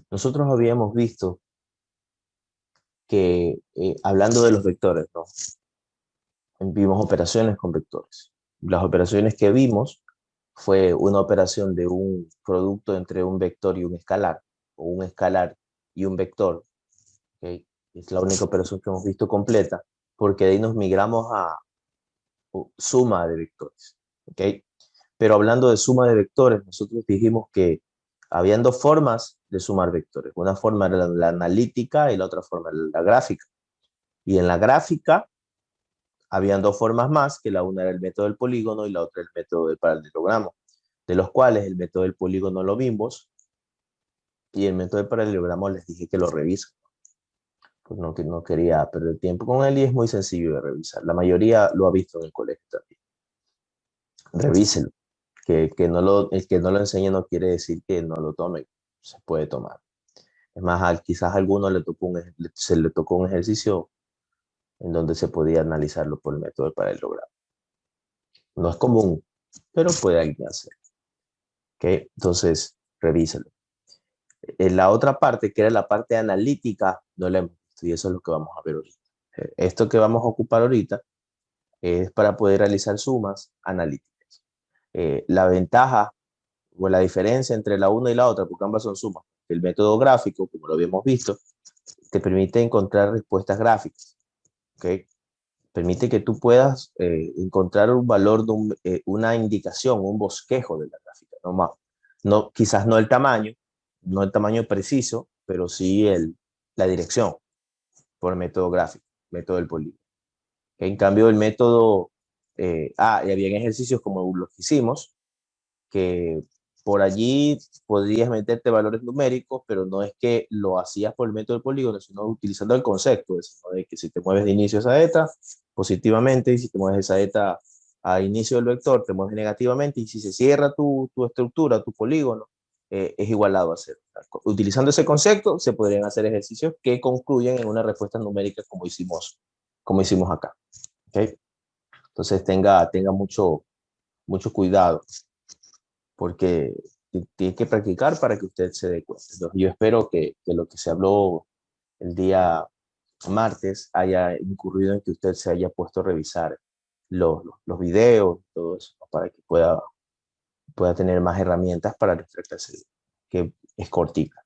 Nosotros habíamos visto que, hablando de los vectores, ¿no? Vimos operaciones con vectores. Las operaciones que vimos fue una operación de un producto entre un vector y un escalar, o un escalar y un vector, ¿ok? Es la única operación que hemos visto completa, porque de ahí nos migramos a suma de vectores, ¿ok? Pero hablando de suma de vectores, nosotros dijimos que habían dos formas de sumar vectores. Una forma era la analítica y la otra forma era la gráfica. Y en la gráfica habían dos formas más, que la una era el método del polígono y la otra el método del paralelogramo, de los cuales el método del polígono lo vimos y el método del paralelogramo les dije que lo revisen. Pues no, que no quería perder tiempo con él y es muy sencillo de revisar. La mayoría lo ha visto en el colegio también. Revíselo. Que no lo, el que no lo enseñe no quiere decir que no lo tome. Se puede tomar. Es más, quizás a alguno se le tocó un ejercicio en donde se podía analizarlo por el método del paralelogramo. No es común, pero puede alguien hacer. ¿Okay? Entonces, revísalo. En la otra parte, que era la parte analítica, no la hemos visto y eso es lo que vamos a ver ahorita. Esto que vamos a ocupar ahorita es para poder realizar sumas analíticas. La ventaja o la diferencia entre la una y la otra, porque ambas son sumas, el método gráfico, como lo habíamos visto, te permite encontrar respuestas gráficas. ¿Okay? Permite que tú puedas encontrar un valor, una indicación, un bosquejo de la gráfica. No, quizás no el tamaño, no el tamaño preciso, pero sí la dirección por el método gráfico, método del polígono. En cambio, el método, y había ejercicios como los que hicimos, que por allí podrías meterte valores numéricos, pero no es que lo hacías por el método del polígono, sino utilizando el concepto, de que si te mueves de inicio a saeta, positivamente, y si te mueves de saeta a inicio del vector, te mueves negativamente, y si se cierra tu estructura, tu polígono, es igualado a cero. Utilizando ese concepto, se podrían hacer ejercicios que concluyen en una respuesta numérica como hicimos acá. ¿Okay? Entonces tenga mucho cuidado porque tiene que practicar para que usted se dé cuenta. Entonces, yo espero que lo que se habló el día martes haya incurrido en que usted se haya puesto a revisar los videos, todo eso, ¿no? Para que pueda tener más herramientas para nuestra clase, que es cortita.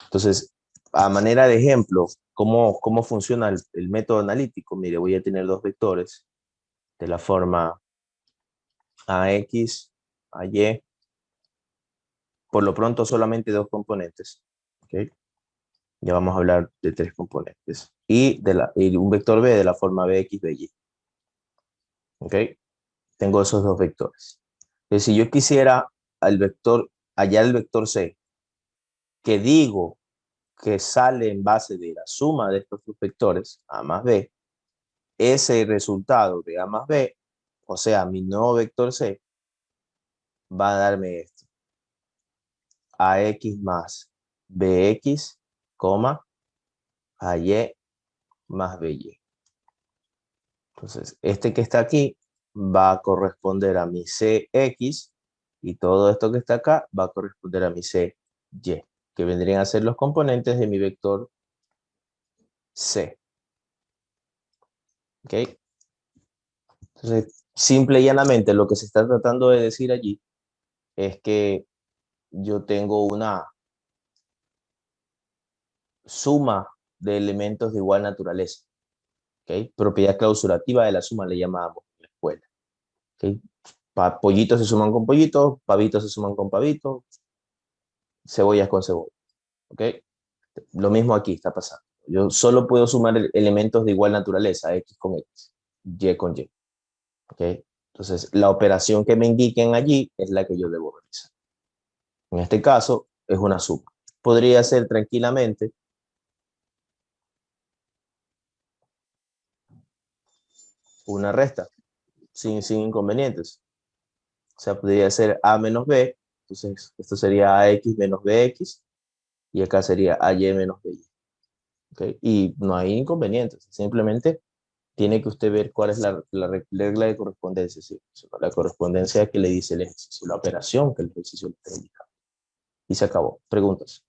Entonces, a manera de ejemplo, ¿cómo funciona el método analítico? Mire, voy a tener dos vectores de la forma AX, AY, por lo pronto solamente dos componentes. ¿Okay? Ya vamos a hablar de tres componentes. Y un vector B de la forma Bx, By. ¿Ok? Tengo esos dos vectores. Entonces, si yo quisiera hallar el vector C, que digo que sale en base de la suma de estos dos vectores, A más B, ese resultado de A más B, o sea, mi nuevo vector C, va a darme esto. AX más BX, AY más BY. Entonces, este que está aquí va a corresponder a mi CX y todo esto que está acá va a corresponder a mi CY, que vendrían a ser los componentes de mi vector C. ¿Ok? Entonces, simple y llanamente, lo que se está tratando de decir allí es que yo tengo una suma de elementos de igual naturaleza. ¿Ok? Propiedad clausurativa de la suma le llamábamos en la escuela. ¿Ok? Pollitos se suman con pollitos, pavitos se suman con pavitos, cebollas con cebolla. ¿Ok? Lo mismo aquí está pasando. Yo solo puedo sumar elementos de igual naturaleza, X con X, Y con Y. ¿Ok? Entonces, la operación que me indiquen allí es la que yo debo realizar. En este caso, es una suma. Podría ser tranquilamente una resta, sin inconvenientes. O sea, podría ser A menos B, entonces esto sería AX menos BX, y acá sería AY menos BY. ¿Okay? Y no hay inconvenientes, simplemente tiene que usted ver cuál es la regla de correspondencia, ¿sí? La correspondencia que le dice el ejercicio, la operación que el ejercicio le está indicando. Y se acabó. Preguntas.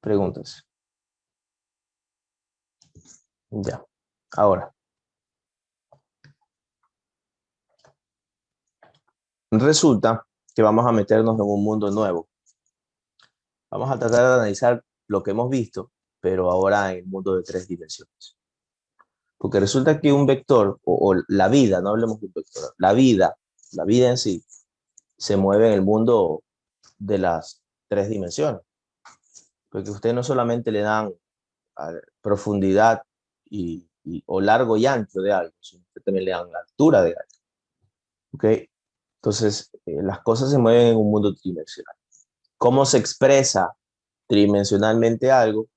Preguntas. Ya. Ahora, resulta que vamos a meternos en un mundo nuevo. Vamos a tratar de analizar lo que hemos visto, pero ahora en el mundo de 3 dimensiones. Porque resulta que un vector, o la vida, no hablemos de un vector, la vida en sí, se mueve en el mundo de las 3 dimensiones. Porque ustedes no solamente le dan profundidad o largo y ancho de algo, sino que también le dan la altura de algo. ¿Ok? Entonces, las cosas se mueven en un mundo tridimensional. ¿Cómo se expresa tridimensionalmente algo?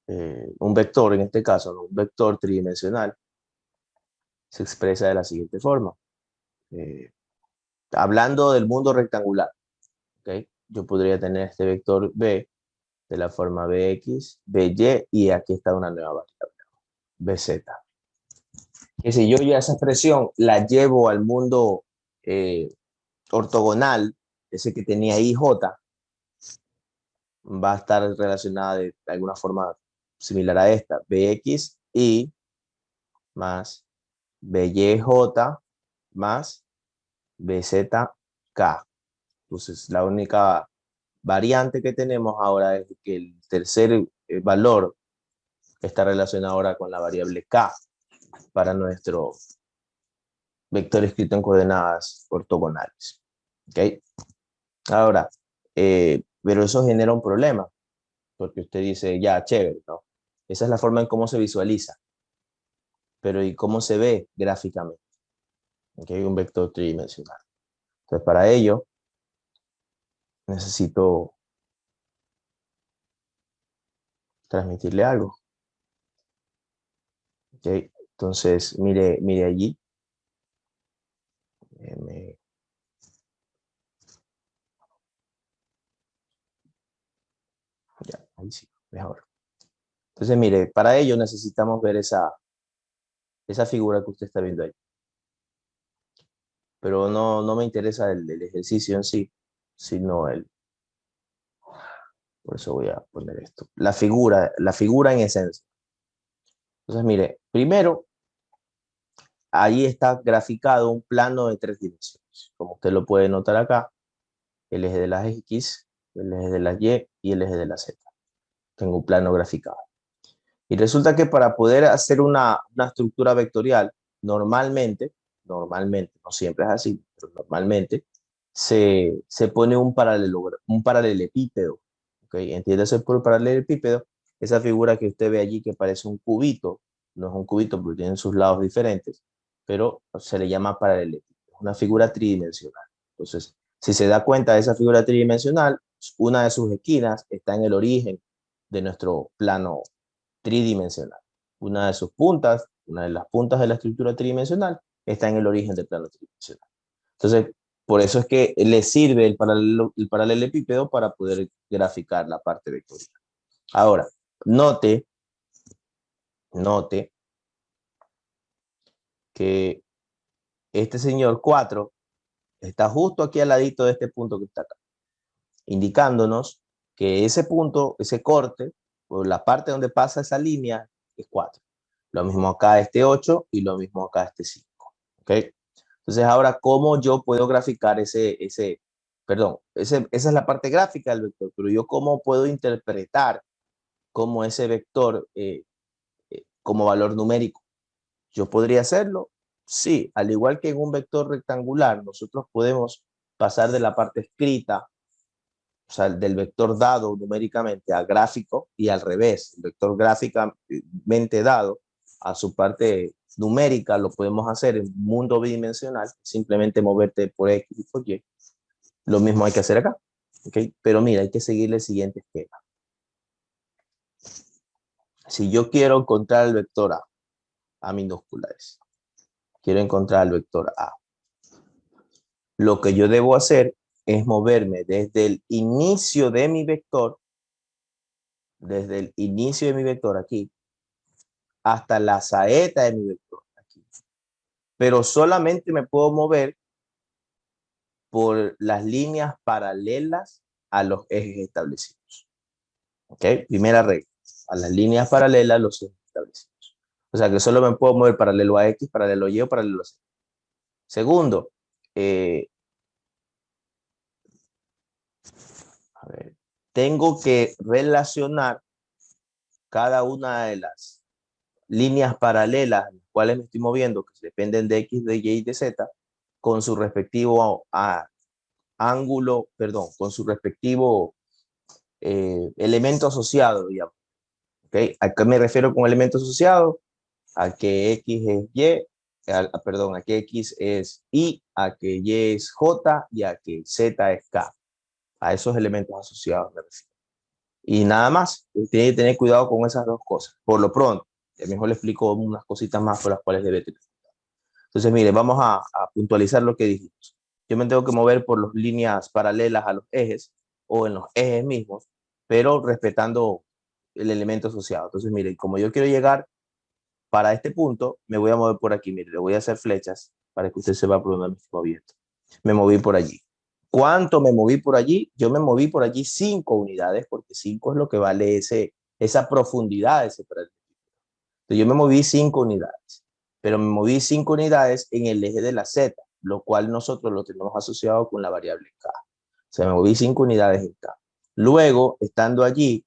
Un vector, en este caso, ¿no? Un vector tridimensional se expresa de la siguiente forma. Eh, Hablando del mundo rectangular, ¿okay? Yo podría tener este vector B de la forma Bx, By, y aquí está una nueva variable, Bz. Que si yo ya esa expresión la llevo al mundo eh, ortogonal, ese que tenía IJ, va a estar relacionada de alguna forma similar a esta, Bx y más Byj más Bzk. Entonces, la única variante que tenemos ahora es que el tercer valor está relacionado ahora con la variable k para nuestro vector escrito en coordenadas ortogonales. ¿Okay? Ahora, pero eso genera un problema, porque usted dice, ya, chévere, ¿no? Esa es la forma en cómo se visualiza, pero ¿y cómo se ve gráficamente? ¿Okay? Un vector tridimensional. Entonces, para ello, necesito transmitirle algo. ¿Okay? Entonces, mire allí. Ya, ahí sí, mejor. Entonces, mire, para ello necesitamos ver esa figura que usted está viendo ahí. Pero no me interesa el ejercicio en sí, sino por eso voy a poner esto. La figura en esencia. Entonces, mire, primero, ahí está graficado un plano de 3 dimensiones. Como usted lo puede notar acá, el eje de las X, el eje de las Y y el eje de la Z. Tengo un plano graficado. Y resulta que para poder hacer una estructura vectorial, normalmente, no siempre es así, pero normalmente, se pone un paralelepípedo. ¿Okay? Entiéndase por paralelepípedo, esa figura que usted ve allí que parece un cubito, no es un cubito porque tienen sus lados diferentes, pero se le llama paralelepípedo, una figura tridimensional. Entonces, si se da cuenta de esa figura tridimensional, una de sus esquinas está en el origen de nuestro plano tridimensional. Una de las puntas de la estructura tridimensional está en el origen del plano tridimensional. Entonces, por eso es que le sirve el paralelepípedo para poder graficar la parte vectorial. Ahora, note que este señor 4 está justo aquí al ladito de este punto que está acá, indicándonos que ese punto, ese corte, o la parte donde pasa esa línea, es 4. Lo mismo acá este 8 y lo mismo acá este 5. ¿Ok? Entonces ahora, ¿cómo yo puedo graficar esa es la parte gráfica del vector, pero yo cómo puedo interpretar como ese vector como valor numérico? ¿Yo podría hacerlo? Sí, al igual que en un vector rectangular, nosotros podemos pasar de la parte escrita, o sea, del vector dado numéricamente a gráfico y al revés, el vector gráficamente dado a su parte numérica lo podemos hacer en un mundo bidimensional, simplemente moverte por X y por Y. Lo mismo hay que hacer acá, ¿ok? Pero mira, hay que seguir el siguiente esquema. Si yo quiero encontrar el vector A minúscula es, quiero encontrar el vector A, lo que yo debo hacer es moverme desde el inicio de mi vector, aquí, hasta la saeta de mi vector aquí. Pero solamente me puedo mover por las líneas paralelas a los ejes establecidos. ¿Ok? Primera regla. A las líneas paralelas los ejes establecidos. O sea que solo me puedo mover paralelo a X, paralelo a Y o paralelo a Z. Segundo, a ver, tengo que relacionar cada una de las líneas paralelas, las cuales me estoy moviendo, que dependen de X, de Y y de Z, con su respectivo ángulo, perdón, con su respectivo elemento asociado, digamos. ¿Okay? ¿A qué me refiero con elemento asociado? A que X es Y, perdón, a que X es Y, a que Y es J y a que Z es K. A esos elementos asociados me refiero. Y nada más, tiene que tener cuidado con esas dos cosas. Por lo pronto, mejor le explico unas cositas más por las cuales debe tener. Entonces, mire, vamos a puntualizar lo que dijimos. Yo me tengo que mover por las líneas paralelas a los ejes o en los ejes mismos, pero respetando el elemento asociado. Entonces, mire, como yo quiero llegar para este punto, me voy a mover por aquí. Mire, le voy a hacer flechas para que usted sepa por dónde me estoy moviendo. Me moví por allí. ¿Cuánto me moví por allí? Yo me moví por allí 5 unidades, porque 5 es lo que vale esa profundidad de ese paralelismo. Entonces yo me moví 5 unidades, pero me moví 5 unidades en el eje de la Z, lo cual nosotros lo tenemos asociado con la variable K. O sea, me moví 5 unidades en K. Luego, estando allí,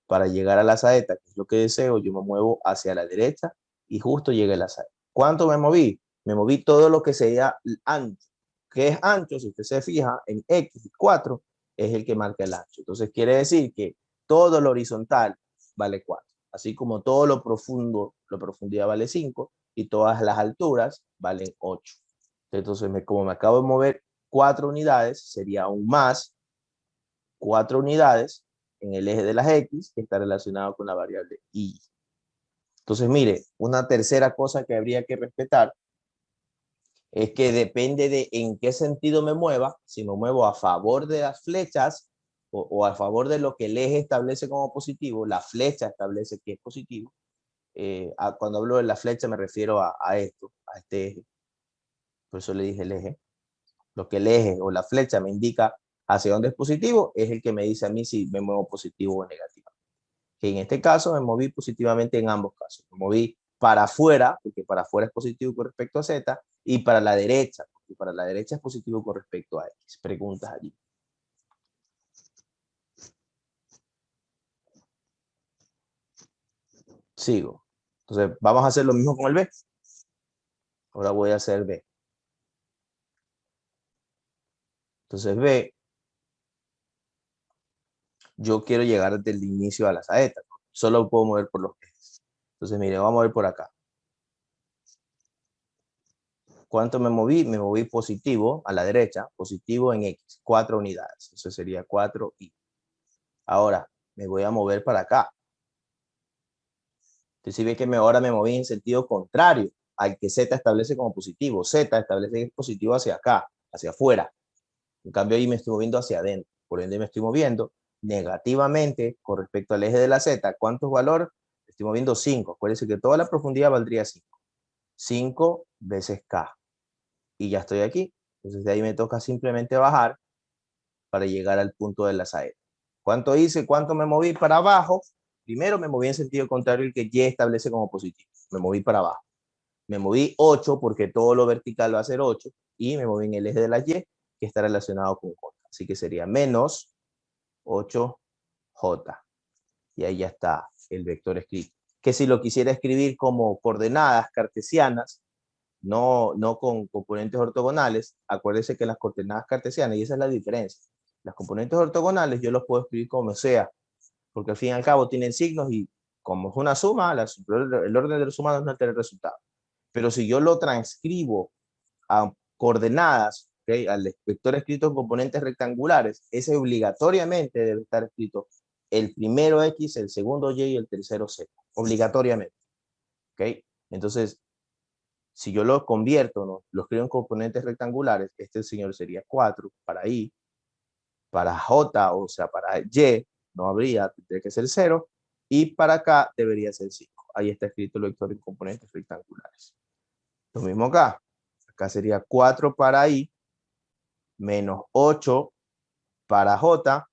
para llegar a la saeta, que es lo que deseo, yo me muevo hacia la derecha y justo llegué a la saeta. ¿Cuánto me moví? Me moví todo lo que sea ancho. ¿Qué es ancho? Si usted se fija en X4, es el que marca el ancho. Entonces quiere decir que todo lo horizontal vale 4. Así como todo lo profundo, la profundidad vale 5 y todas las alturas valen 8. Entonces, como me acabo de mover 4 unidades, sería aún más 4 unidades en el eje de las X, que está relacionado con la variable Y. Entonces, mire, una tercera cosa que habría que respetar es que depende de en qué sentido me mueva, si me muevo a favor de las flechas o a favor de lo que el eje establece como positivo, la flecha establece que es positivo. Cuando hablo de la flecha me refiero a esto, a este eje. Por eso le dije el eje. Lo que el eje o la flecha me indica hacia dónde es positivo es el que me dice a mí si me muevo positivo o negativo. Que en este caso me moví positivamente en ambos casos. Me moví para afuera, porque para afuera es positivo con respecto a Z, y para la derecha, porque para la derecha es positivo con respecto a X. Preguntas allí. Sigo. Entonces, vamos a hacer lo mismo con el B. Ahora voy a hacer B. Entonces, B, yo quiero llegar desde el inicio a la saeta. ¿No? Solo puedo mover por los ejes. Entonces, mire, vamos a mover por acá. ¿Cuánto me moví? Me moví positivo a la derecha, positivo en X, 4 unidades. Eso sería 4Y. Ahora, me voy a mover para acá. Entonces, si ve que ahora me moví en sentido contrario al que Z establece como positivo. Z establece que es positivo hacia acá, hacia afuera. En cambio, ahí me estoy moviendo hacia adentro. Por ende, me estoy moviendo negativamente con respecto al eje de la Z. ¿Cuántos valores? Estoy moviendo 5. Acuérdense que toda la profundidad valdría 5. 5 veces K. Y ya estoy aquí. Entonces, de ahí me toca simplemente bajar para llegar al punto de la saeta. ¿Cuánto hice? ¿Cuánto me moví para abajo? Primero me moví en sentido contrario el que Y establece como positivo. Me moví para abajo. Me moví 8 porque todo lo vertical va a ser 8 y me moví en el eje de la Y que está relacionado con J. Así que sería menos 8J. Y ahí ya está el vector escrito. Que si lo quisiera escribir como coordenadas cartesianas, no con componentes ortogonales, acuérdense que las coordenadas cartesianas, y esa es la diferencia, las componentes ortogonales yo los puedo escribir como sea, porque al fin y al cabo tienen signos y como es una suma, el orden de los sumados no altera el resultado. Pero si yo lo transcribo a coordenadas, ¿okay? Al vector escrito en componentes rectangulares, ese obligatoriamente debe estar escrito el primero X, el segundo Y y el tercero Z, obligatoriamente. ¿Okay? Entonces, si yo lo convierto, ¿no? Lo escribo en componentes rectangulares, este señor sería 4 para I, para J, o sea, para Y, no habría, tendría que ser 0, y para acá debería ser 5. Ahí está escrito el vector en componentes rectangulares. Lo mismo acá. Acá sería 4 para I, menos 8 para J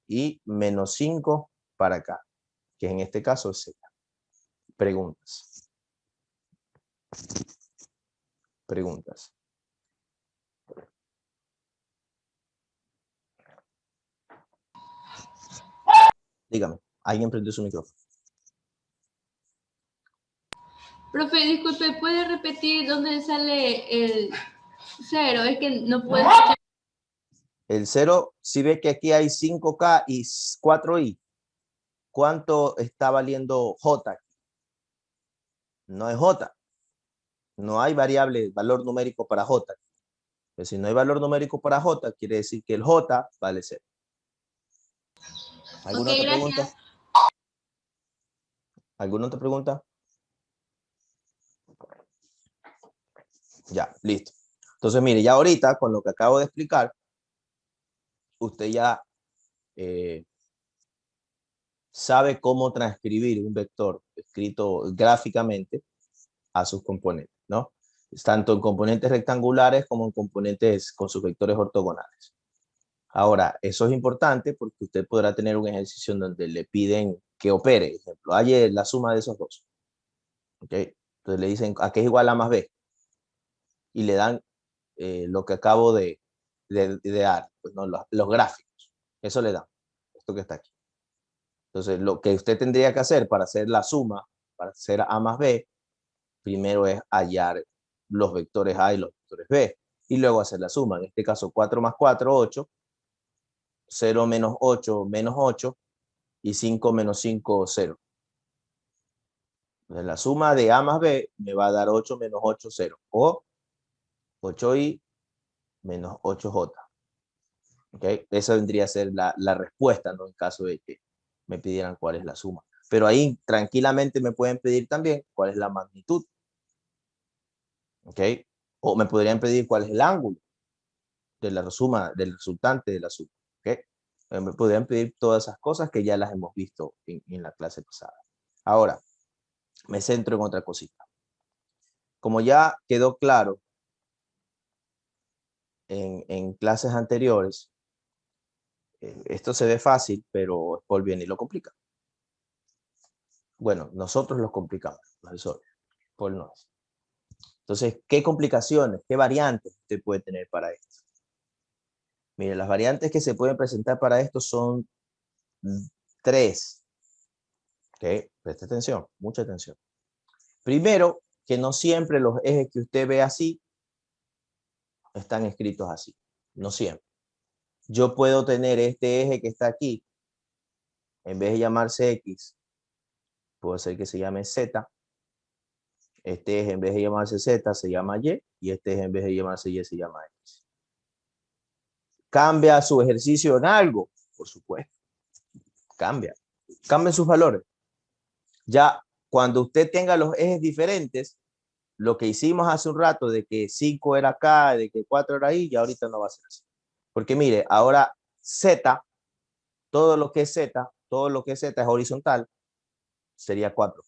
y menos 5 para acá, que en este caso es Z. Preguntas. Preguntas. Dígame, ¿alguien prendió su micrófono? Profe, disculpe, ¿puede repetir dónde sale el 0? Es que no puedo escuchar. El 0, si ve que aquí hay 5K y 4I, ¿cuánto está valiendo J? No es J. No hay variable, valor numérico para J. Pero si no hay valor numérico para J, quiere decir que el J vale 0. ¿Alguna otra pregunta? ¿Alguna otra pregunta? Ya, listo. Entonces, mire, ya ahorita, con lo que acabo de explicar, usted ya sabe cómo transcribir un vector escrito gráficamente a sus componentes, ¿no? Tanto en componentes rectangulares como en componentes con sus vectores ortogonales. Ahora, eso es importante porque usted podrá tener un ejercicio en donde le piden que opere, por ejemplo, halle la suma de esos dos. ¿Ok? Entonces le dicen, ¿a qué es igual a más b? Y le dan lo que acabo de dar, pues, ¿no? Los gráficos. Eso le dan, esto que está aquí. Entonces, lo que usted tendría que hacer para hacer la suma, para hacer a más b, primero es hallar los vectores a y los vectores b, y luego hacer la suma. En este caso, 4 más 4, 8, 0 menos 8, menos 8, y 5 menos 5, 0. Entonces, la suma de a más b me va a dar 8 menos 8, 0, o 8i menos 8j. ¿Okay? Esa vendría a ser la respuesta, ¿no? En caso de que me pidieran cuál es la suma. Pero ahí tranquilamente me pueden pedir también cuál es la magnitud. ¿Ok? O me podrían pedir cuál es el ángulo de la suma, del resultante de la suma. ¿Ok? Me podrían pedir todas esas cosas que ya las hemos visto en la clase pasada. Ahora, me centro en otra cosita. Como ya quedó claro en clases anteriores, esto se ve fácil, pero Paul viene y lo complica. Bueno, nosotros los complicamos, profesor. Paul no es. Entonces, ¿qué complicaciones, qué variantes usted puede tener para esto? Mire, las variantes que se pueden presentar para esto son 3. ¿Ok? Preste atención, mucha atención. Primero, que no siempre los ejes que usted ve así están escritos así. No siempre. Yo puedo tener este eje que está aquí, en vez de llamarse X, puede ser que se llame Z. Este eje en vez de llamarse Z se llama Y este eje en vez de llamarse Y se llama X. ¿Cambia su ejercicio en algo? Por supuesto. Cambia. Cambia sus valores. Ya cuando usted tenga los ejes diferentes, lo que hicimos hace un rato de que 5 era acá, de que 4 era ahí, ya ahorita no va a ser así. Porque mire, ahora Z, todo lo que es Z, todo lo que es Z es horizontal, sería 4.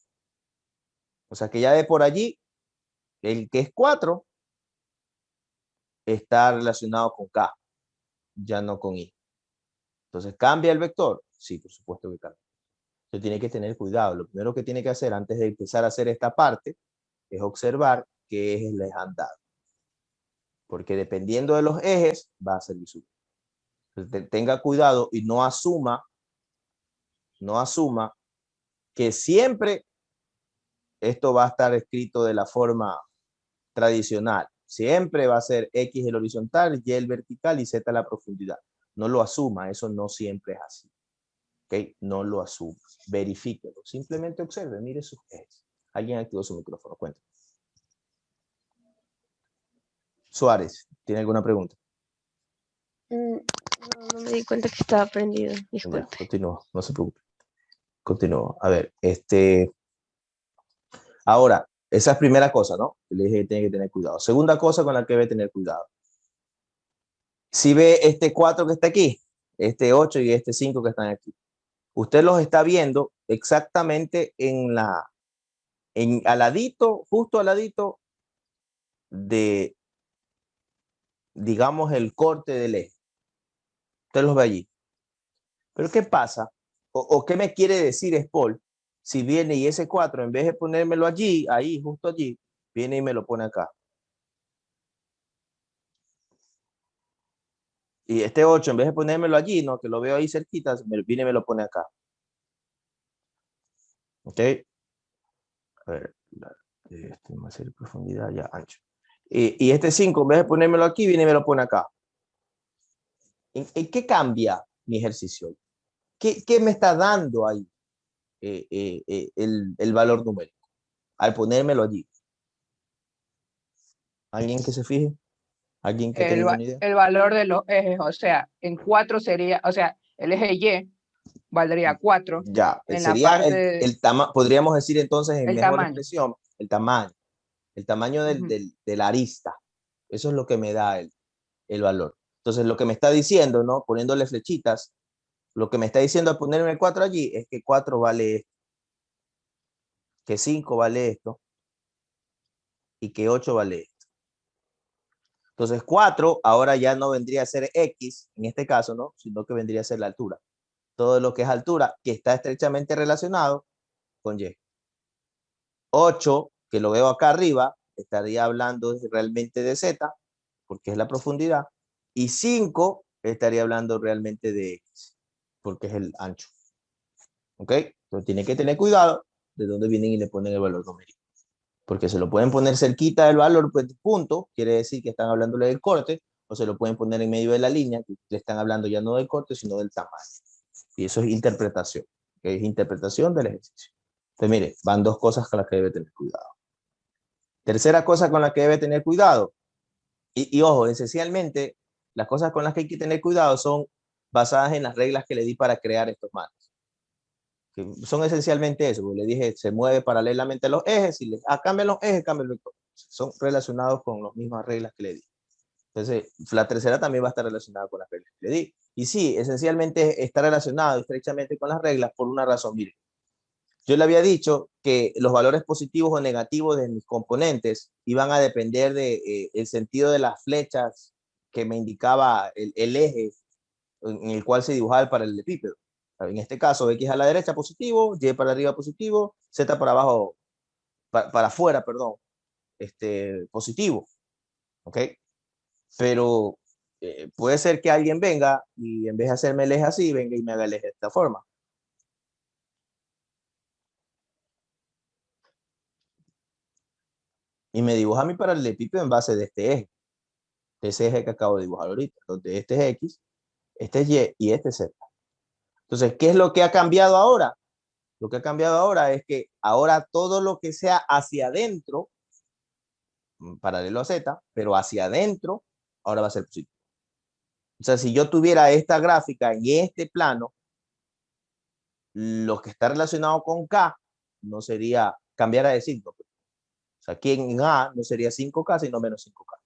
O sea que ya de por allí, el que es 4 está relacionado con K, ya no con I. Entonces, ¿cambia el vector? Sí, por supuesto que cambia. Usted tiene que tener cuidado. Lo primero que tiene que hacer antes de empezar a hacer esta parte es observar qué ejes les han dado. Porque dependiendo de los ejes, va a ser visible. Entonces, tenga cuidado y no asuma que siempre esto va a estar escrito de la forma tradicional. Siempre va a ser X el horizontal, Y el vertical y Z la profundidad. No lo asuma, eso no siempre es así. ¿Ok? No lo asuma. Verifíquelo. Simplemente observe, mire sus ejes. Alguien activó su micrófono, cuéntame. Suárez, ¿tiene alguna pregunta? No, no me di cuenta que estaba prendido. Disculpe. Ya, continúo, no se preocupe. Continúo. A ver, ahora, esa es primera cosa, ¿no? Le dije que tiene que tener cuidado. Segunda cosa con la que debe tener cuidado. Si ve este 4 que está aquí, este 8 y este 5 que están aquí, usted los está viendo exactamente al ladito, justo al ladito de, digamos, el corte del eje. Usted los ve allí. Pero ¿qué pasa o qué me quiere decir Spol si viene y ese 4, en vez de ponérmelo allí, ahí, justo allí, viene y me lo pone acá. Y este 8, en vez de ponérmelo allí, no, que lo veo ahí cerquita, viene y me lo pone acá. ¿Ok? A ver, más de profundidad, ya, ancho. Y este 5, en vez de ponérmelo aquí, viene y me lo pone acá. ¿En qué cambia mi ejercicio? ¿Qué me está dando ahí el valor numérico al ponérmelo allí? ¿Alguien que se fije? ¿Alguien que tenga una idea? El valor de los ejes, o sea, en 4 sería, o sea, el eje Y valdría 4 Ya, en la sería parte el tamaño, podríamos decir entonces en el mejor tamaño. expresión, el tamaño de la arista. Eso es lo que me da el valor. Entonces, lo que me está diciendo, ¿no? Poniéndole flechitas, lo que me está diciendo al ponerme el 4 allí es que 4 vale esto, que 5 vale esto y que 8 vale esto. Entonces, 4 ahora ya no vendría a ser X, en este caso, ¿no? Sino que vendría a ser la altura. Todo lo que es altura, que está estrechamente relacionado con Y. 8, que lo veo acá arriba, estaría hablando realmente de Z, porque es la profundidad. Y 5 estaría hablando realmente de X, porque es el ancho. ¿Ok? Entonces tiene que tener cuidado de dónde vienen y le ponen el valor numérico. Porque se lo pueden poner cerquita del valor, pues punto, quiere decir que están hablándole del corte, o se lo pueden poner en medio de la línea, que le están hablando ya no del corte, sino del tamaño. Y eso es interpretación, que es interpretación del ejercicio. Entonces, mire, van dos cosas con las que debe tener cuidado. Tercera cosa con la que debe tener cuidado, y ojo, esencialmente, las cosas con las que hay que tener cuidado son basadas en las reglas que le di para crear estos marcos. Que son esencialmente eso, le dije, se mueve paralelamente a los ejes, y cambian los ejes, cambia el vector. Son relacionados con las mismas reglas que le di. Entonces, la tercera también va a estar relacionada con las reglas que le di. Y sí, esencialmente está relacionado estrechamente con las reglas por una razón. Mire, yo le había dicho que los valores positivos o negativos de mis componentes iban a depender de el sentido de las flechas que me indicaba el eje en el cual se dibujaba el paralelepípedo. En este caso, X a la derecha positivo, Y para arriba positivo, Z para abajo, para afuera, perdón, positivo. ¿Ok? Pero puede ser que alguien venga y en vez de hacerme el eje así, venga y me haga el eje de esta forma. Y me dibuja mi paralelepípedo en base de este eje. De ese eje que acabo de dibujar ahorita. Donde este es X, este es Y y este es Z. Entonces, ¿qué es lo que ha cambiado ahora? Lo que ha cambiado ahora es que ahora todo lo que sea hacia adentro, paralelo a Z, pero hacia adentro, ahora va a ser positivo. O sea, si yo tuviera esta gráfica en este plano, lo que está relacionado con K no sería cambiar de signo. O sea, aquí en A no sería 5K, sino menos 5K.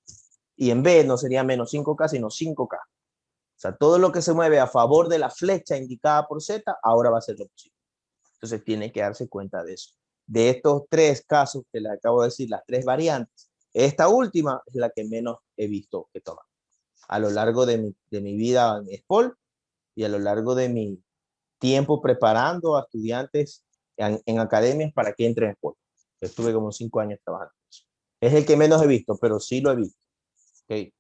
Y en B no sería menos 5K, sino 5K. O sea, todo lo que se mueve a favor de la flecha indicada por Z, ahora va a ser lo positivo. Entonces tiene que darse cuenta de eso. De estos tres casos que les acabo de decir, las tres variantes, esta última es la que menos he visto que tomar a lo largo de mi vida en SPOL y a lo largo de mi tiempo preparando a estudiantes en academias para que entren en SPOL. Estuve como 5 años trabajando. Es el que menos he visto, pero sí lo he visto. ¿Okay?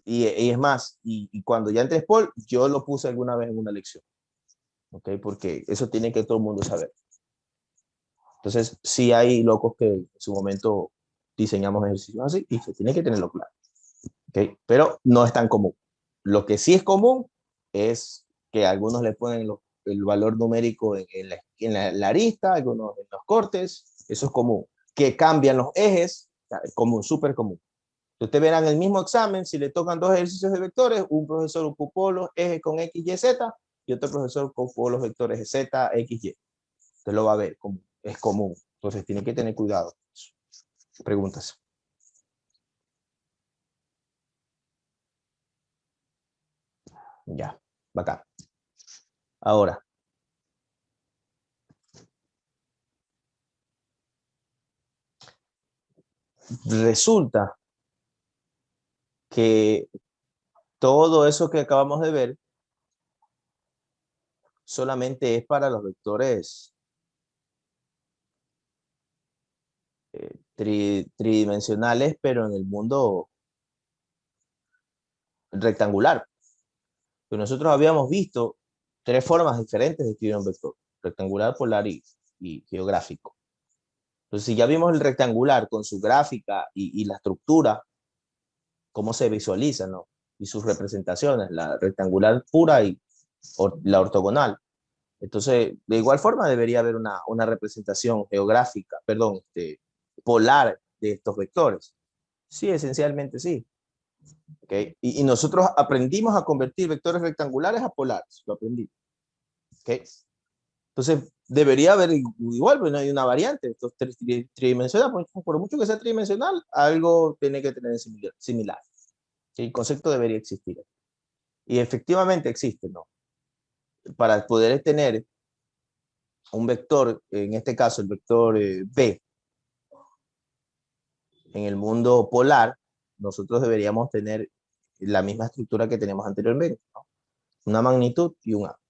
Y es más, y cuando ya entré en SPOL, yo lo puse alguna vez en una lección. ¿Okay? Porque eso tiene que todo el mundo saber. Entonces, sí hay locos que en su momento diseñamos ejercicios así y se tiene que tenerlo claro. ¿Okay? Pero no es tan común. Lo que sí es común es que algunos le ponen el valor numérico la arista, algunos en los cortes, eso es común. Que cambian los ejes, común, súper común. Ustedes verán el mismo examen, si le tocan dos ejercicios de vectores, un profesor ocupó los ejes con X, Y, Z, y otro profesor ocupó los vectores Z, X, Y. Usted lo va a ver, como es común. Entonces tiene que tener cuidado. Preguntas. Ya, bacán. Ahora, resulta que todo eso que acabamos de ver solamente es para los vectores tridimensionales, pero en el mundo rectangular. Pero nosotros habíamos visto tres formas diferentes de escribir un vector: rectangular, polar y geográfico. Entonces, si ya vimos el rectangular con su gráfica y la estructura, cómo se visualiza, ¿no? Y sus representaciones, la rectangular pura y la ortogonal. Entonces, de igual forma debería haber una representación geográfica, perdón, polar de estos vectores. Sí, esencialmente sí. ¿Okay? Y nosotros aprendimos a convertir vectores rectangulares a polares, lo aprendimos. ¿Okay? Entonces, debería haber igual, pues no hay una variante. Estos tridimensional, por mucho que sea tridimensional, algo tiene que tener similar. ¿Okay? El concepto debería existir. Y efectivamente existe, ¿no? Para poder tener un vector, en este caso el vector B, en el mundo polar, nosotros deberíamos tener la misma estructura que tenemos anteriormente, ¿no? Una magnitud y un ángulo.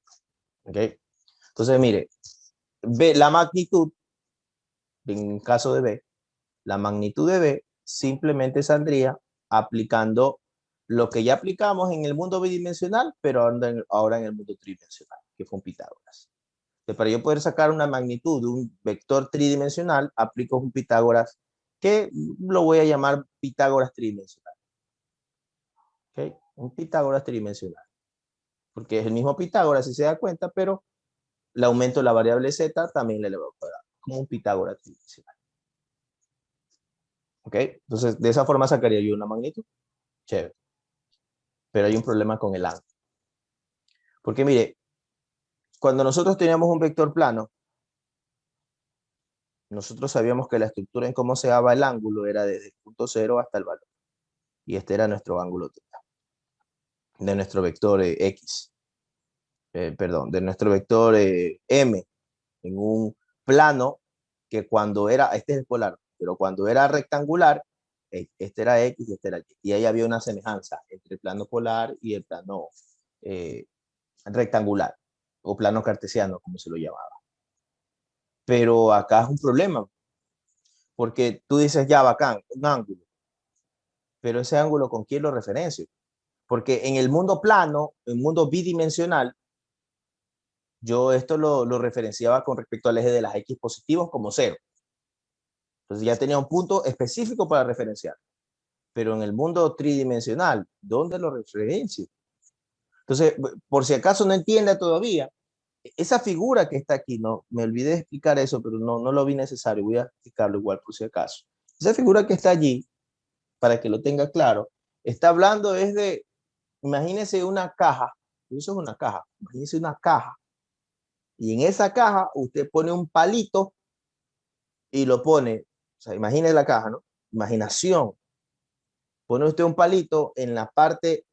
¿Okay? Entonces, mire, B, la magnitud, en caso de B, la magnitud de B simplemente saldría aplicando lo que ya aplicamos en el mundo bidimensional, pero ahora en el mundo tridimensional, que fue un Pitágoras. Entonces, para yo poder sacar una magnitud de un vector tridimensional, aplico un Pitágoras que lo voy a llamar Pitágoras tridimensional. ¿Okay? Un Pitágoras tridimensional. Porque es el mismo Pitágoras, si se da cuenta, pero le aumento la variable z, también le elevo al cuadrado, como un Pitágoras tridimensional. ¿Ok? Entonces, de esa forma sacaría yo una magnitud. Chévere. Pero hay un problema con el ángulo. Porque mire, cuando nosotros teníamos un vector plano, nosotros sabíamos que la estructura en cómo se daba el ángulo era desde el punto cero hasta el valor. Y este era nuestro ángulo θ, de nuestro vector x. Perdón, de nuestro vector m, en un plano que cuando era, este es el polar, pero cuando era rectangular, este era x y este era y. Y ahí había una semejanza entre el plano polar y el plano rectangular, o plano cartesiano, como se lo llamaba. Pero acá es un problema, porque tú dices, ya, bacán, un ángulo, pero ese ángulo, ¿con quién lo referencio? Porque en el mundo plano, en el mundo bidimensional, yo esto lo referenciaba con respecto al eje de las x positivos como 0. Entonces ya tenía un punto específico para referenciar. Pero en el mundo tridimensional, ¿dónde lo referencio? Entonces, por si acaso no entienda todavía, esa figura que está aquí, no, me olvidé de explicar eso, pero no lo vi necesario, voy a explicarlo igual por si acaso. Esa figura que está allí, para que lo tenga claro, está hablando es de, imagínese una caja, eso es una caja, imagínese una caja, y en esa caja usted pone un palito y lo pone, o sea, imagine la caja, ¿no? Imaginación. Pone usted un palito en la parte,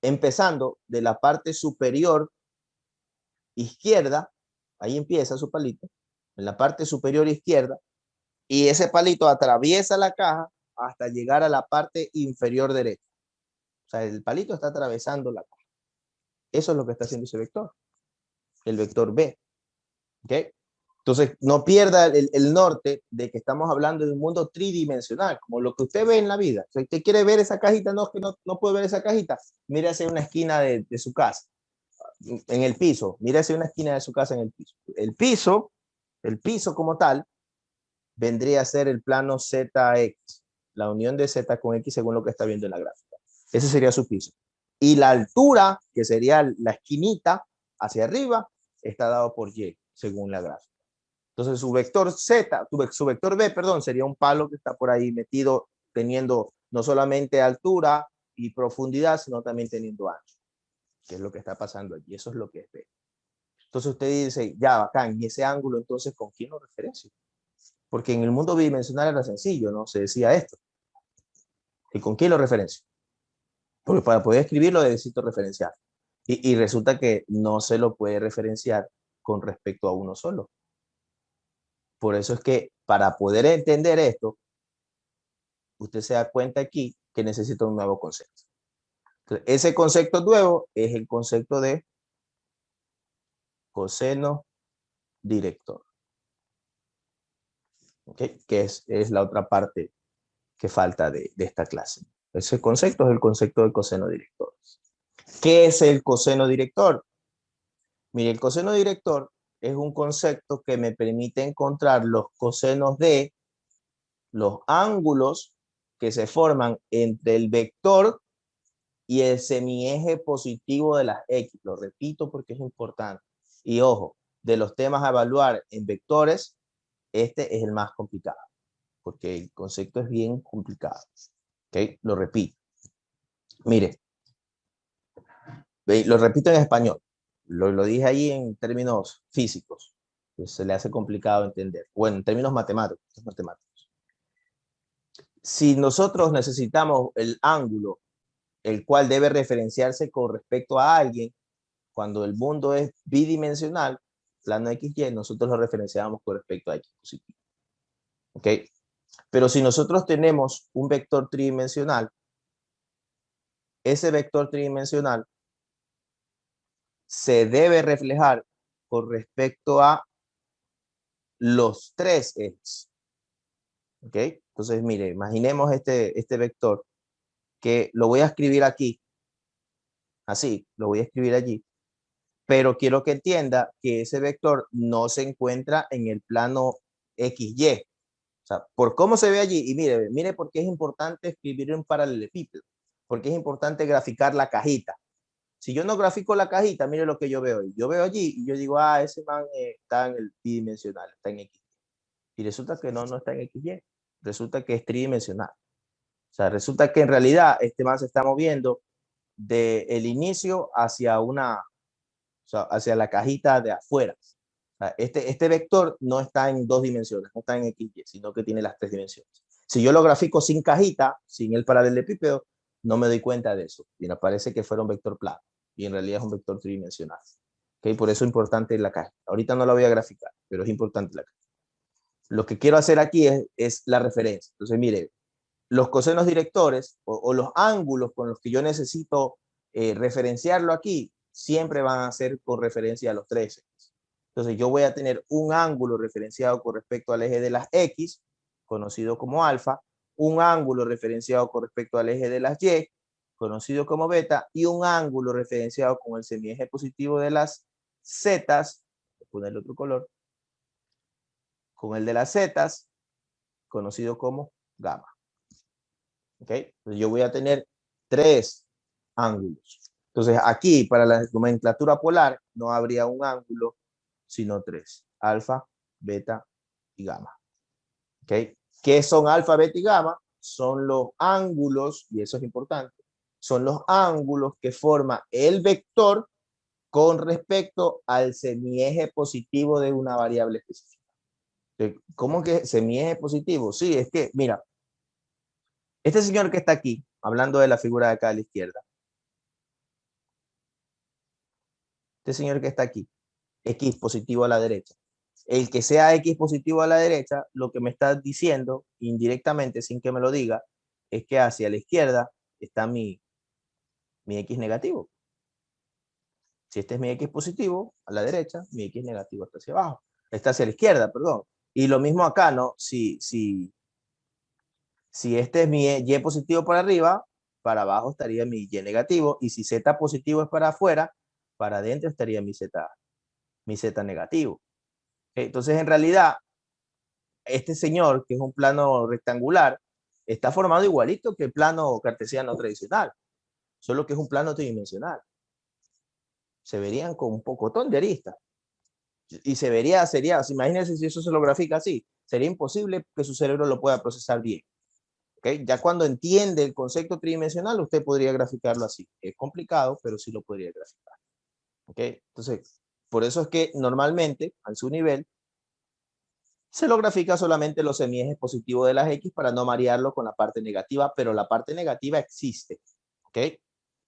empezando de la parte superior izquierda, ahí empieza su palito, en la parte superior izquierda, y ese palito atraviesa la caja hasta llegar a la parte inferior derecha. O sea, el palito está atravesando la caja. Eso es lo que está haciendo ese vector, el vector B. ¿Ok? Entonces, no pierda el norte de que estamos hablando de un mundo tridimensional, como lo que usted ve en la vida. Si usted quiere ver esa cajita, no, que no puede ver esa cajita, mire hacia una esquina de su casa, en el piso, mire hacia una esquina de su casa en el piso. El piso como tal, vendría a ser el plano ZX, la unión de Z con X según lo que está viendo en la gráfica. Ese sería su piso. Y la altura, que sería la esquinita hacia arriba, está dado por Y, según la gráfica. Entonces su vector Z, su vector B, perdón, sería un palo que está por ahí metido, teniendo no solamente altura y profundidad, sino también teniendo ancho, que es lo que está pasando allí. Eso es lo que es B. Entonces usted dice, ya, bacán, ¿y ese ángulo entonces con quién lo referencio? Porque en el mundo bidimensional era sencillo, ¿no? Se decía esto. ¿Y con quién lo referencio? Porque para poder escribirlo necesito referenciar. Y resulta que no se lo puede referenciar con respecto a uno solo. Por eso es que para poder entender esto, usted se da cuenta aquí que necesita un nuevo concepto. Entonces, ese concepto nuevo es el concepto de coseno director. ¿Ok? Que es la otra parte que falta de esta clase. Ese concepto es el concepto del coseno director. ¿Qué es el coseno director? Mire, el coseno director es un concepto que me permite encontrar los cosenos de los ángulos que se forman entre el vector y el semieje positivo de las X. Lo repito porque es importante. Y ojo, de los temas a evaluar en vectores, este es el más complicado, porque el concepto es bien complicado. ¿Ok? Lo repito. Mire, lo repito en español. Lo dije ahí en términos físicos. Pues se le hace complicado entender. Bueno, en términos matemáticos. Si nosotros necesitamos el ángulo, el cual debe referenciarse con respecto a alguien, cuando el mundo es bidimensional, plano XY, nosotros lo referenciamos con respecto a X positivo. ¿Ok? Pero si nosotros tenemos un vector tridimensional, ese vector tridimensional se debe reflejar con respecto a los tres ejes. ¿Ok? Entonces, mire, imaginemos este vector que lo voy a escribir aquí. Así, lo voy a escribir allí. Pero quiero que entienda que ese vector no se encuentra en el plano XY. O sea, por cómo se ve allí, y mire por qué es importante escribir un paralelepípedo, porque es importante graficar la cajita. Si yo no grafico la cajita, mire lo que yo veo. Yo veo allí y yo digo, ese man está en el bidimensional, está en XY. Y resulta que no está en XY. Resulta que es tridimensional. O sea, resulta que en realidad este man se está moviendo del inicio hacia hacia la cajita de afuera. O sea, este vector no está en dos dimensiones, no está en XY, sino que tiene las tres dimensiones. Si yo lo grafico sin cajita, sin el paralelepípedo, no me doy cuenta de eso. Y me parece que fuera un vector plano. Y en realidad es un vector tridimensional. ¿Okay? Por eso es importante la caja. Ahorita no la voy a graficar, pero es importante la caja. Lo que quiero hacer aquí es la referencia. Entonces, mire, los cosenos directores o los ángulos con los que yo necesito referenciarlo aquí, siempre van a ser con referencia a los tres ejes. Entonces yo voy a tener un ángulo referenciado con respecto al eje de las X, conocido como alfa, un ángulo referenciado con respecto al eje de las Y, conocido como beta, y un ángulo referenciado con el semieje positivo de las Z, voy a ponerle otro color, con el de las Z, conocido como gamma. ¿Ok? Entonces yo voy a tener tres ángulos. Entonces aquí para la nomenclatura polar no habría un ángulo, sino tres. Alfa, beta y gamma. ¿Ok? ¿Qué son alfa, beta y gamma? Son los ángulos, y eso es importante, son los ángulos que forma el vector con respecto al semieje positivo de una variable específica. ¿Cómo que semieje positivo? Sí, es que, mira, este señor que está aquí, hablando de la figura de acá a la izquierda, este señor que está aquí, X positivo a la derecha. El que sea X positivo a la derecha, lo que me está diciendo indirectamente, sin que me lo diga, es que hacia la izquierda está mi X negativo. Si este es mi X positivo, a la derecha, mi X negativo está hacia abajo. Está hacia la izquierda, perdón. Y lo mismo acá, ¿no? Si este es mi Y positivo para arriba, para abajo estaría mi Y negativo. Y si Z positivo es para afuera, para adentro estaría mi Z negativo. Entonces, en realidad, este señor, que es un plano rectangular, está formado igualito que el plano cartesiano tradicional, solo que es un plano tridimensional. Se verían con un pocotón de aristas. Y sería, imagínense si eso se lo grafica así, sería imposible que su cerebro lo pueda procesar bien. ¿Okay? Ya cuando entiende el concepto tridimensional, usted podría graficarlo así. Es complicado, pero sí lo podría graficar. ¿Okay? Entonces, por eso es que normalmente, a su nivel, se lo grafica solamente los semiejes positivos de las X para no marearlo con la parte negativa, pero la parte negativa existe. ¿Ok?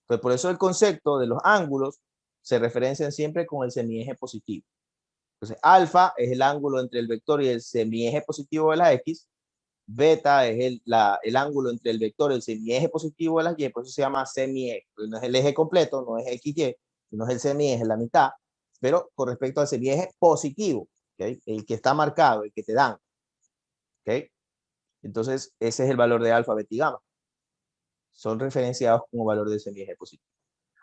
Pues por eso el concepto de los ángulos se referencian siempre con el semieje positivo. Entonces, alfa es el ángulo entre el vector y el semieje positivo de las X. Beta es el ángulo entre el vector y el semieje positivo de las Y, por eso se llama semieje. No es el eje completo, no es XY, sino es el semieje, es la mitad. pero con respecto al semieje positivo, ¿okay? El que está marcado, el que te dan. ¿Okay? Entonces, ese es el valor de alfa, beta y gamma. Son referenciados como valor de semieje positivo.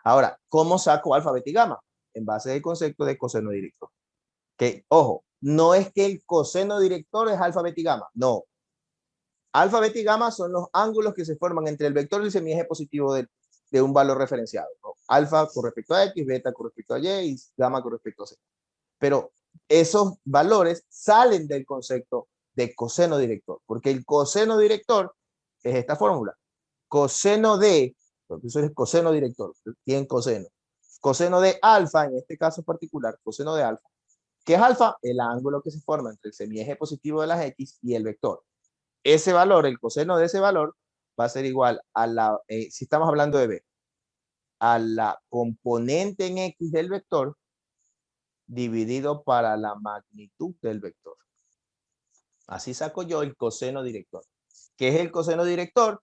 Ahora, ¿cómo saco alfa, beta y gamma? En base del concepto de coseno director. Que, ojo, no es que el coseno director es alfa, beta y gamma. No. Alfa, beta y gamma son los ángulos que se forman entre el vector y el semieje positivo de un valor referenciado, ¿no? Alfa con respecto a X, beta con respecto a Y y gamma con respecto a Z. Pero esos valores salen del concepto de coseno director, porque el coseno director es esta fórmula. Coseno de, porque eso es coseno director, tienen coseno. Coseno de alfa, en este caso particular, coseno de alfa. ¿Qué es alfa? El ángulo que se forma entre el semieje positivo de las X y el vector. Ese valor, el coseno de ese valor, va a ser igual a la, si estamos hablando de B, a la componente en X del vector dividido para la magnitud del vector. Así saco yo el coseno director. ¿Qué es el coseno director?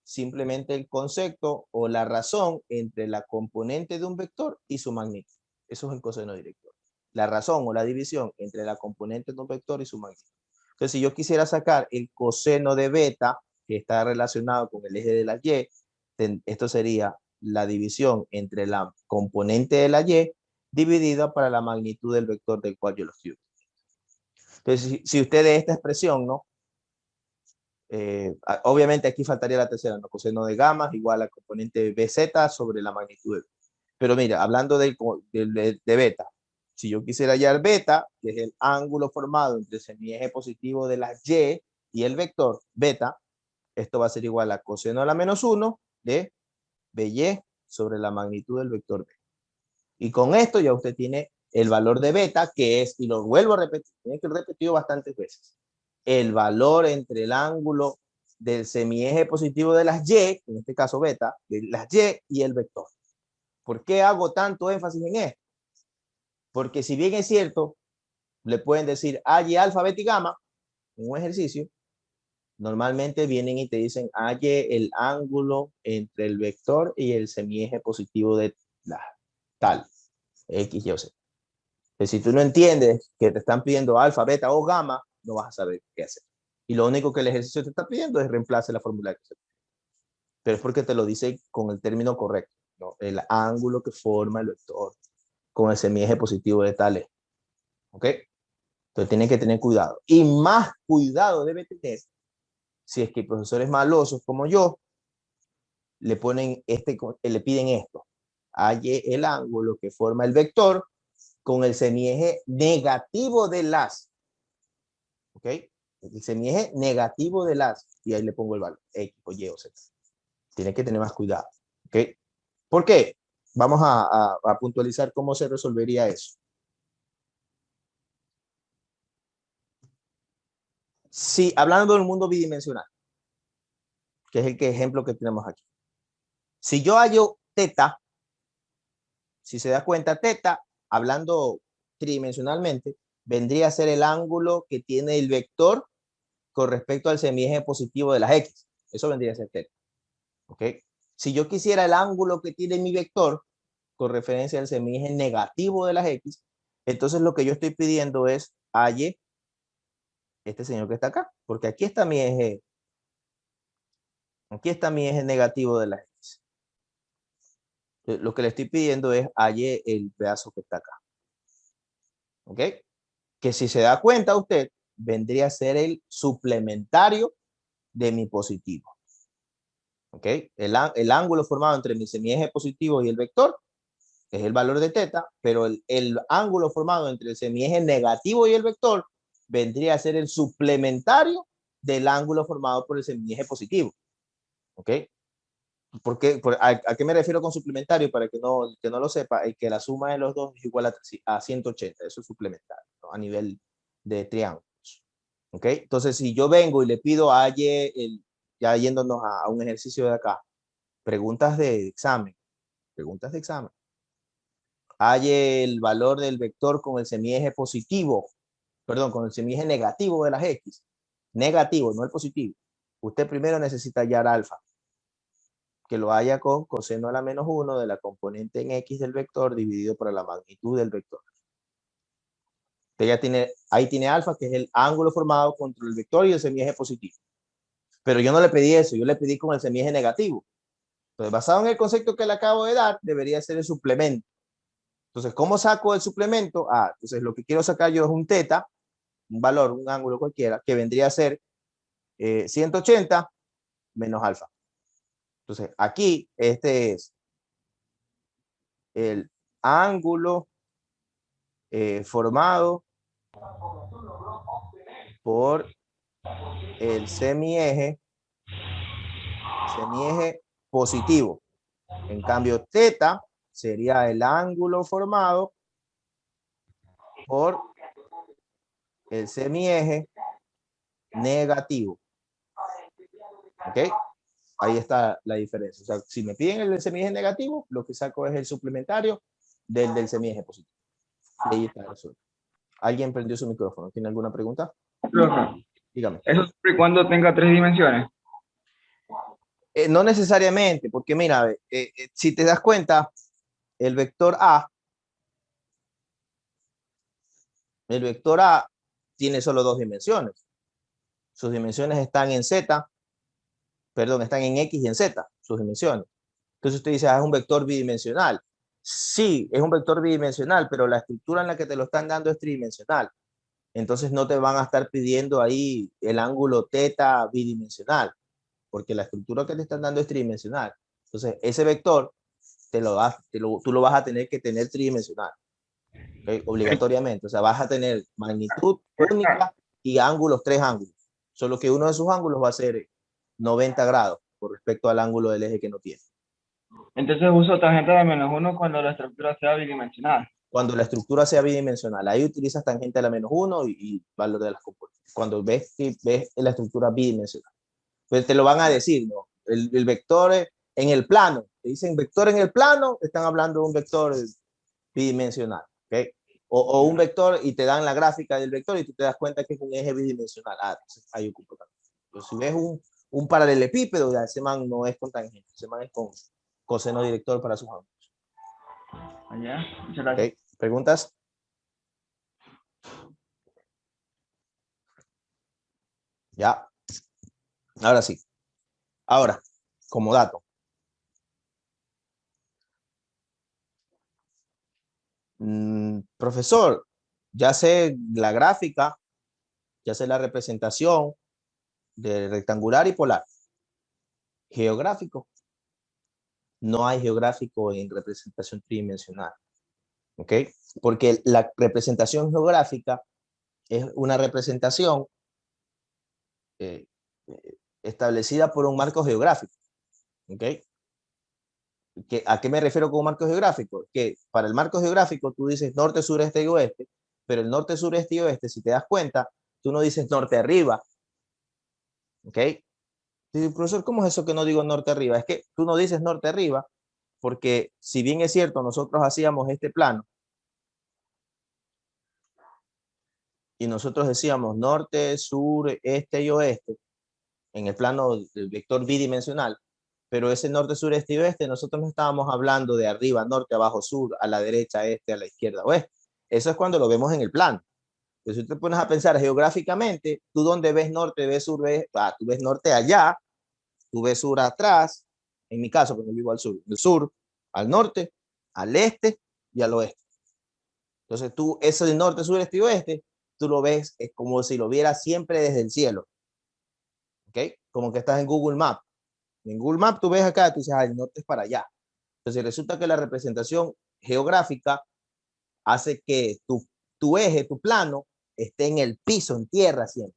Simplemente el concepto o la razón entre la componente de un vector y su magnitud. Eso es el coseno director. La razón o la división entre la componente de un vector y su magnitud. Entonces, si yo quisiera sacar el coseno de beta, que está relacionado con el eje de la Y, esto sería la división entre la componente de la Y dividida para la magnitud del vector del cual yo lo estoy utilizando. Entonces, si usted de esta expresión, ¿no? Obviamente aquí faltaría la tercera, ¿no? Coseno de gamma igual a componente BZ sobre la magnitud de. Pero mira, hablando de beta, si yo quisiera hallar beta, que es el ángulo formado entre el semieje positivo de las Y el vector beta, esto va a ser igual a coseno a la menos 1 de BY sobre la magnitud del vector B. Y con esto ya usted tiene el valor de beta, que es, y lo vuelvo a repetir, tiene que repetido bastantes veces, el valor entre el ángulo del semieje positivo de las Y, en este caso beta, de las y el vector. ¿Por qué hago tanto énfasis en esto? Porque si bien es cierto, le pueden decir Y alfa, beta y gamma en un ejercicio, normalmente vienen y te dicen halle el ángulo entre el vector y el semieje positivo de la tal, X, Y o Z. Entonces, si tú no entiendes que te están pidiendo alfa, beta o gamma, no vas a saber qué hacer. Y lo único que el ejercicio te está pidiendo es reemplace la fórmula de coseno. Pero es porque te lo dice con el término correcto, ¿no? El ángulo que forma el vector con el semieje positivo de tal eje. ¿Ok? Entonces tienen que tener cuidado. Y más cuidado debe tener si es que profesores malosos como yo le ponen le piden esto. Halle el ángulo que forma el vector con el semieje negativo de las. ¿Ok? El semieje negativo de las. Y ahí le pongo el valor, X o Y o Z. Tiene que tener más cuidado. ¿Ok? ¿Por qué? Vamos a puntualizar cómo se resolvería eso. Si hablando del mundo bidimensional, que es el ejemplo que tenemos aquí. Si yo hallo teta, si se da cuenta, teta, hablando tridimensionalmente, vendría a ser el ángulo que tiene el vector con respecto al semieje positivo de las X. Eso vendría a ser teta. ¿Ok? Si yo quisiera el ángulo que tiene mi vector con referencia al semieje negativo de las X, entonces lo que yo estoy pidiendo es halle este señor que está acá, porque aquí está mi eje negativo de las X. Lo que le estoy pidiendo es halle el pedazo que está acá. ¿Ok? Que si se da cuenta usted, vendría a ser el suplementario de mi positivo. ¿Ok? El ángulo formado entre mi semieje positivo y el vector es el valor de teta, pero el ángulo formado entre el semieje negativo y el vector vendría a ser el suplementario del ángulo formado por el semieje positivo. ¿Ok? ¿A qué me refiero con suplementario? Para que no lo sepa, es que la suma de los dos es igual a 180. Eso es suplementario, ¿no? A nivel de triángulos. ¿Ok? Entonces, si yo vengo y le pido a Aye, ya yéndonos a un ejercicio de acá, preguntas de examen, halle el valor del vector con el semieje positivo, perdón, con el semieje negativo de las X. Negativo, no el positivo. Usted primero necesita hallar alfa, que lo haya con coseno a la menos 1 de la componente en X del vector dividido por la magnitud del vector. que ya tiene, ahí tiene alfa, que es el ángulo formado contra el vector y el semieje positivo. Pero yo no le pedí eso, yo le pedí con el semieje negativo. Entonces, basado en el concepto que le acabo de dar, debería ser el suplemento. Entonces, ¿cómo saco el suplemento? Entonces lo que quiero sacar yo es un teta, un valor, un ángulo cualquiera, que vendría a ser 180 menos alfa. Entonces, aquí, este es el ángulo formado por el semieje positivo. En cambio, teta sería el ángulo formado por el semieje negativo. ¿Ok? Ahí está la diferencia. O sea, si me piden el del semieje negativo, lo que saco es el suplementario del semieje positivo. Y ahí está resuelto. ¿Alguien prendió su micrófono? ¿Tiene alguna pregunta? Profe, Dígame. eso siempre y cuando tenga 3 dimensiones. No necesariamente, porque mira, si te das cuenta, el vector A tiene solo 2 dimensiones. Sus dimensiones están en Z, perdón, están en X y en Z, sus dimensiones. Entonces usted dice, es un vector bidimensional. Sí, es un vector bidimensional, pero la estructura en la que te lo están dando es tridimensional. Entonces no te van a estar pidiendo ahí el ángulo teta bidimensional, porque la estructura que te están dando es tridimensional. Entonces ese vector tú lo vas a tener que tener tridimensional, ¿okay? Obligatoriamente. O sea, vas a tener magnitud única y ángulos, 3 ángulos. Solo que uno de sus ángulos va a ser 90 grados con respecto al ángulo del eje que no tiene. Entonces uso tangente de -1 cuando la estructura sea bidimensional. Cuando la estructura sea bidimensional, ahí utilizas tangente a la -1 y valor de las componentes. Cuando ves la estructura bidimensional. Pues te lo van a decir, ¿no? El vector en el plano. Te dicen vector en el plano, están hablando de un vector bidimensional. ¿Ok? O un vector y te dan la gráfica del vector y tú te das cuenta que es un eje bidimensional. Entonces ahí ocupo también. Pero si ves un paralelepípedo, ya ese man no es con tangente, ese man es con coseno director para sus ángulos. Allá, muchas gracias. ¿Ok? ¿Preguntas? Ya. Ahora sí. Ahora, como dato. Profesor, ya sé la gráfica, ya sé la representación de rectangular y polar. Geográfico. No hay geográfico en representación tridimensional. ¿Ok? Porque la representación geográfica es una representación establecida por un marco geográfico. ¿Ok? ¿A qué me refiero con un marco geográfico? Que para el marco geográfico tú dices norte, sureste y oeste, pero el norte, sureste y oeste, si te das cuenta, tú no dices norte arriba. ¿Ok? Profesor, ¿cómo es eso que no digo norte arriba? Es que tú no dices norte arriba porque si bien es cierto, nosotros hacíamos este plano y nosotros decíamos norte, sur, este y oeste en el plano del vector bidimensional, pero ese norte, sur, este y oeste, nosotros no estábamos hablando de arriba, norte, abajo, sur, a la derecha, este, a la izquierda, oeste. Eso es cuando lo vemos en el plano. Entonces, si tú te pones a pensar geográficamente, tú donde ves norte, ves sur, tú ves norte allá, tú ves sur atrás, en mi caso, porque vivo al sur, al norte, al este y al oeste. Entonces, tú, eso del norte, sur, este y oeste, tú lo ves, es como si lo vieras siempre desde el cielo. ¿Ok? Como que estás en Google Maps. En Google Maps tú ves acá, tú dices, el norte es para allá. Entonces resulta que la representación geográfica hace que tu eje, tu plano, esté en el piso, en tierra siempre.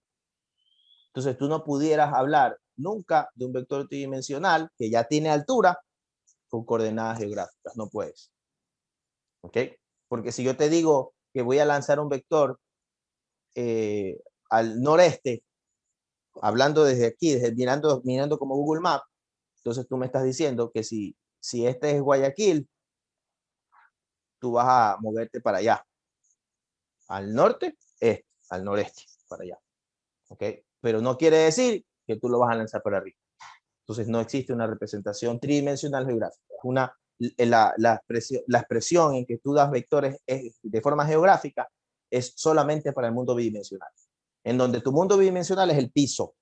Entonces tú no pudieras hablar nunca de un vector tridimensional que ya tiene altura con coordenadas geográficas. No puedes. ¿Ok? Porque si yo te digo que voy a lanzar un vector al noreste, hablando desde aquí, mirando como Google Maps, entonces tú me estás diciendo que si este es Guayaquil, tú vas a moverte para allá. Al norte, al noreste, para allá. ¿Ok? Pero no quiere decir que tú lo vas a lanzar para arriba. Entonces no existe una representación tridimensional geográfica. La expresión en que tú das vectores de forma geográfica es solamente para el mundo bidimensional, en donde tu mundo bidimensional es el piso,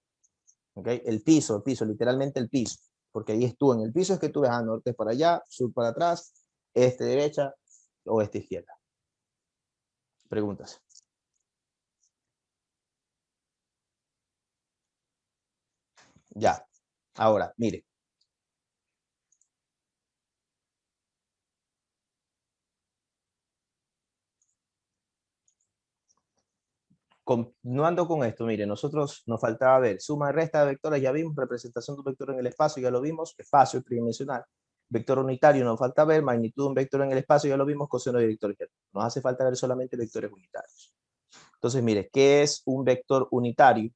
¿ok? El piso, literalmente el piso, porque ahí es tú, en el piso es que tú ves norte para allá, sur para atrás, este derecha, oeste izquierda. Preguntas. Ya, ahora, mire. Continuando con esto, mire, nosotros nos faltaba ver suma y resta de vectores, ya vimos, representación de un vector en el espacio, ya lo vimos, espacio tridimensional. Vector unitario nos falta ver, magnitud de un vector en el espacio, ya lo vimos, coseno de vectores. Nos hace falta ver solamente vectores unitarios. Entonces, mire, ¿qué es un vector unitario?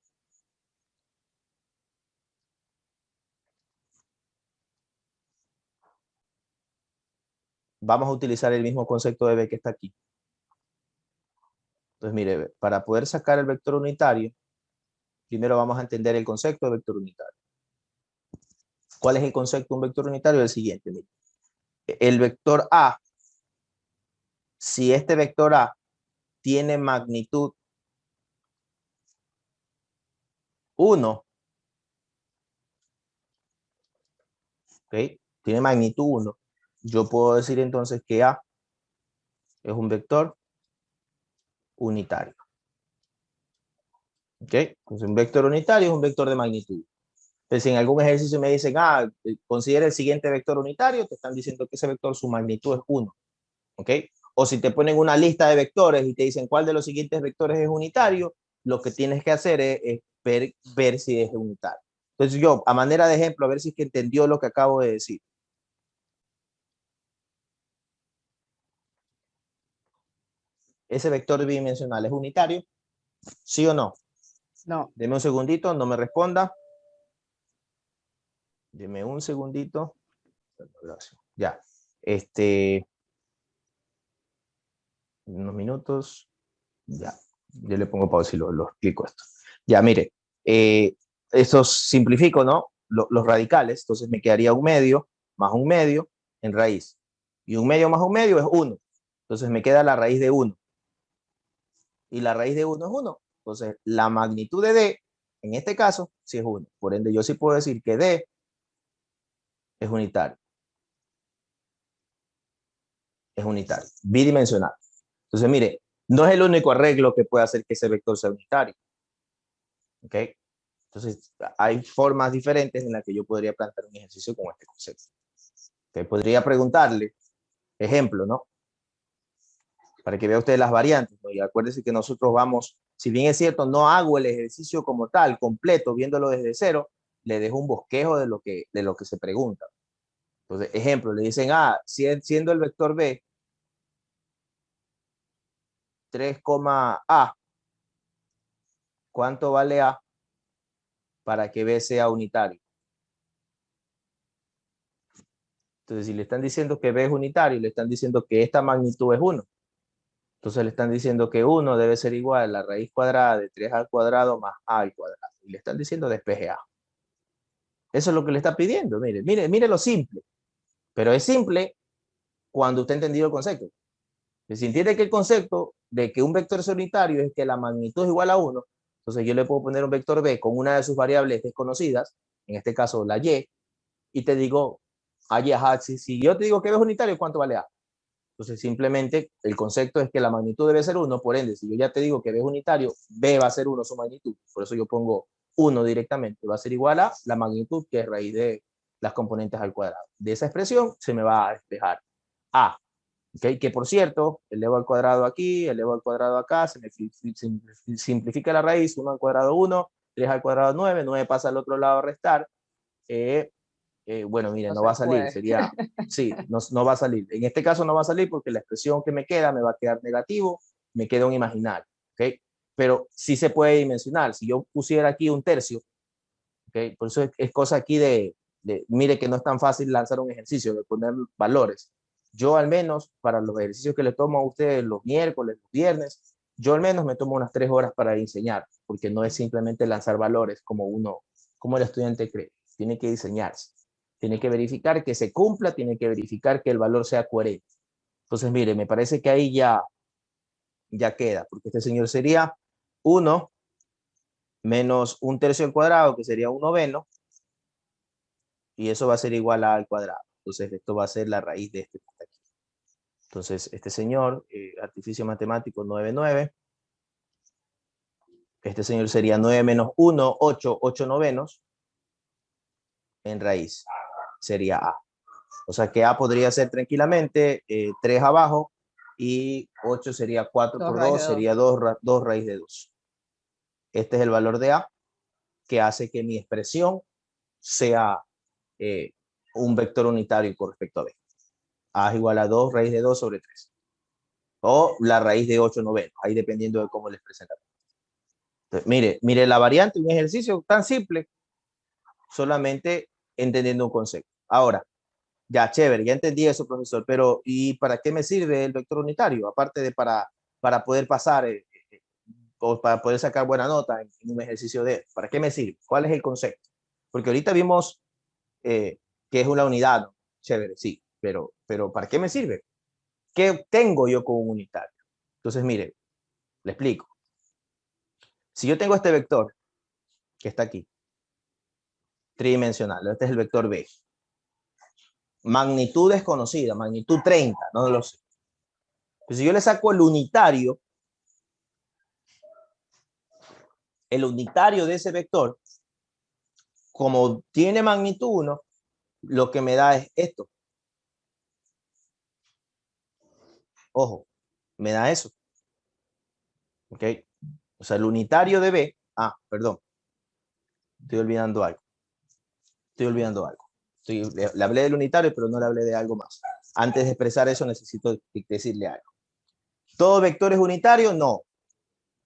Vamos a utilizar el mismo concepto de B que está aquí. Entonces, mire, para poder sacar el vector unitario, primero vamos a entender el concepto de vector unitario. ¿Cuál es el concepto de un vector unitario? El siguiente, mire. El vector A, si este vector A tiene magnitud 1, ¿ok? Tiene magnitud 1, yo puedo decir entonces que A es un vector unitario. ¿Ok? Entonces un vector unitario es un vector de magnitud. Entonces, si en algún ejercicio me dicen, considera el siguiente vector unitario, te están diciendo que ese vector, su magnitud es 1. ¿Ok? O si te ponen una lista de vectores y te dicen cuál de los siguientes vectores es unitario, lo que tienes que hacer es ver si es unitario. Entonces yo, a manera de ejemplo, a ver si es que entendió lo que acabo de decir. ¿Ese vector bidimensional es unitario? ¿Sí o no? No. Deme un segundito, no me responda. Deme un segundito. Gracias. Ya. Unos minutos. Ya. Yo le pongo pausa y lo explico esto. Ya, mire. Esto simplifico, ¿no? Los radicales. Entonces me quedaría un medio más un medio en raíz. Y un medio más un medio es 1. Entonces me queda la raíz de 1. Y la raíz de 1 es 1. Entonces la magnitud de D, en este caso, sí es 1. Por ende, yo sí puedo decir que D es unitario. Es unitario, bidimensional. Entonces, mire, no es el único arreglo que puede hacer que ese vector sea unitario. ¿Ok? Entonces, hay formas diferentes en las que yo podría plantear un ejercicio con este concepto. ¿Okay? Podría preguntarle, ejemplo, ¿no? Para que vea usted las variantes, ¿no? Y acuérdese que nosotros vamos, si bien es cierto, no hago el ejercicio como tal, completo, viéndolo desde cero, le dejo un bosquejo de lo que se pregunta. Entonces, ejemplo, le dicen, siendo el vector B 3, A, ¿cuánto vale A para que B sea unitario? Entonces, si le están diciendo que B es unitario, le están diciendo que esta magnitud es 1. Entonces le están diciendo que 1 debe ser igual a la raíz cuadrada de 3 al cuadrado más A al cuadrado. Y le están diciendo despeje A. Eso es lo que le está pidiendo. Mire lo simple. Pero es simple cuando usted ha entendido el concepto. Si entiende que el concepto de que un vector es unitario es que la magnitud es igual a 1, entonces yo le puedo poner un vector B con una de sus variables desconocidas, en este caso la y te digo, si yo te digo que B es unitario, ¿cuánto vale A? Entonces simplemente el concepto es que la magnitud debe ser 1, por ende, si yo ya te digo que B es unitario, B va a ser 1 su magnitud, por eso yo pongo 1 directamente, va a ser igual a la magnitud que es raíz de las componentes al cuadrado. De esa expresión se me va a despejar A. ¿Okay? Que por cierto, elevo al cuadrado aquí, elevo al cuadrado acá, se me simplifica la raíz, 1 al cuadrado 1, 3 al cuadrado 9, 9 pasa al otro lado a restar. Bueno, mire, no va a salir, sería, sí, no va a salir. En este caso no va a salir porque la expresión que me queda me va a quedar negativo, me queda un imaginario, ¿ok? Pero sí se puede dimensionar. Si yo pusiera aquí un tercio, ¿ok? Por eso es cosa aquí mire que no es tan fácil lanzar un ejercicio, de poner valores. Yo al menos, para los ejercicios que le tomo a ustedes los miércoles, los viernes, yo al menos me tomo unas 3 horas para enseñar, porque no es simplemente lanzar valores como el estudiante cree, tiene que diseñarse, tiene que verificar que se cumpla, tiene que verificar que el valor sea coherente. Entonces, mire, me parece que ahí ya ya queda, porque este señor sería 1 menos 1/3 al cuadrado, que sería 1/9, y eso va a ser igual a A al cuadrado. Entonces, esto va a ser la raíz de este que está aquí. Entonces, este señor, artificio matemático 9/9, este señor sería 9 menos 1, 8, 8/9 en raíz. Sería A. O sea que A podría ser tranquilamente 3 abajo y 8 sería 4 2 por raíz 2, de 2. sería 2 raíz de 2. Este es el valor de A que hace que mi expresión sea un vector unitario con respecto a B. A es igual a 2 raíz de 2 sobre 3. O la raíz de 8/9, ahí dependiendo de cómo le expresen la. Entonces, mire la variante, un ejercicio tan simple, solamente entendiendo un concepto. Ahora, ya, chévere, ya entendí eso, profesor, pero ¿y para qué me sirve el vector unitario? Aparte de para poder pasar o para poder sacar buena nota en un ejercicio de, ¿para qué me sirve? ¿Cuál es el concepto? Porque ahorita vimos que es una unidad, ¿no? Chévere, sí, pero ¿para qué me sirve? ¿Qué tengo yo con un unitario? Entonces, mire, le explico. Si yo tengo este vector que está aquí, tridimensional, este es el vector B. Magnitud desconocida, magnitud 30, no lo sé. Pues si yo le saco el unitario de ese vector, como tiene magnitud 1, lo que me da es esto. Ojo, me da eso. ¿Ok? O sea, el unitario de B, perdón, estoy olvidando algo. Le hablé del unitario, pero no le hablé de algo más. Antes de expresar eso, necesito decirle algo. ¿Todo vector es unitario? No.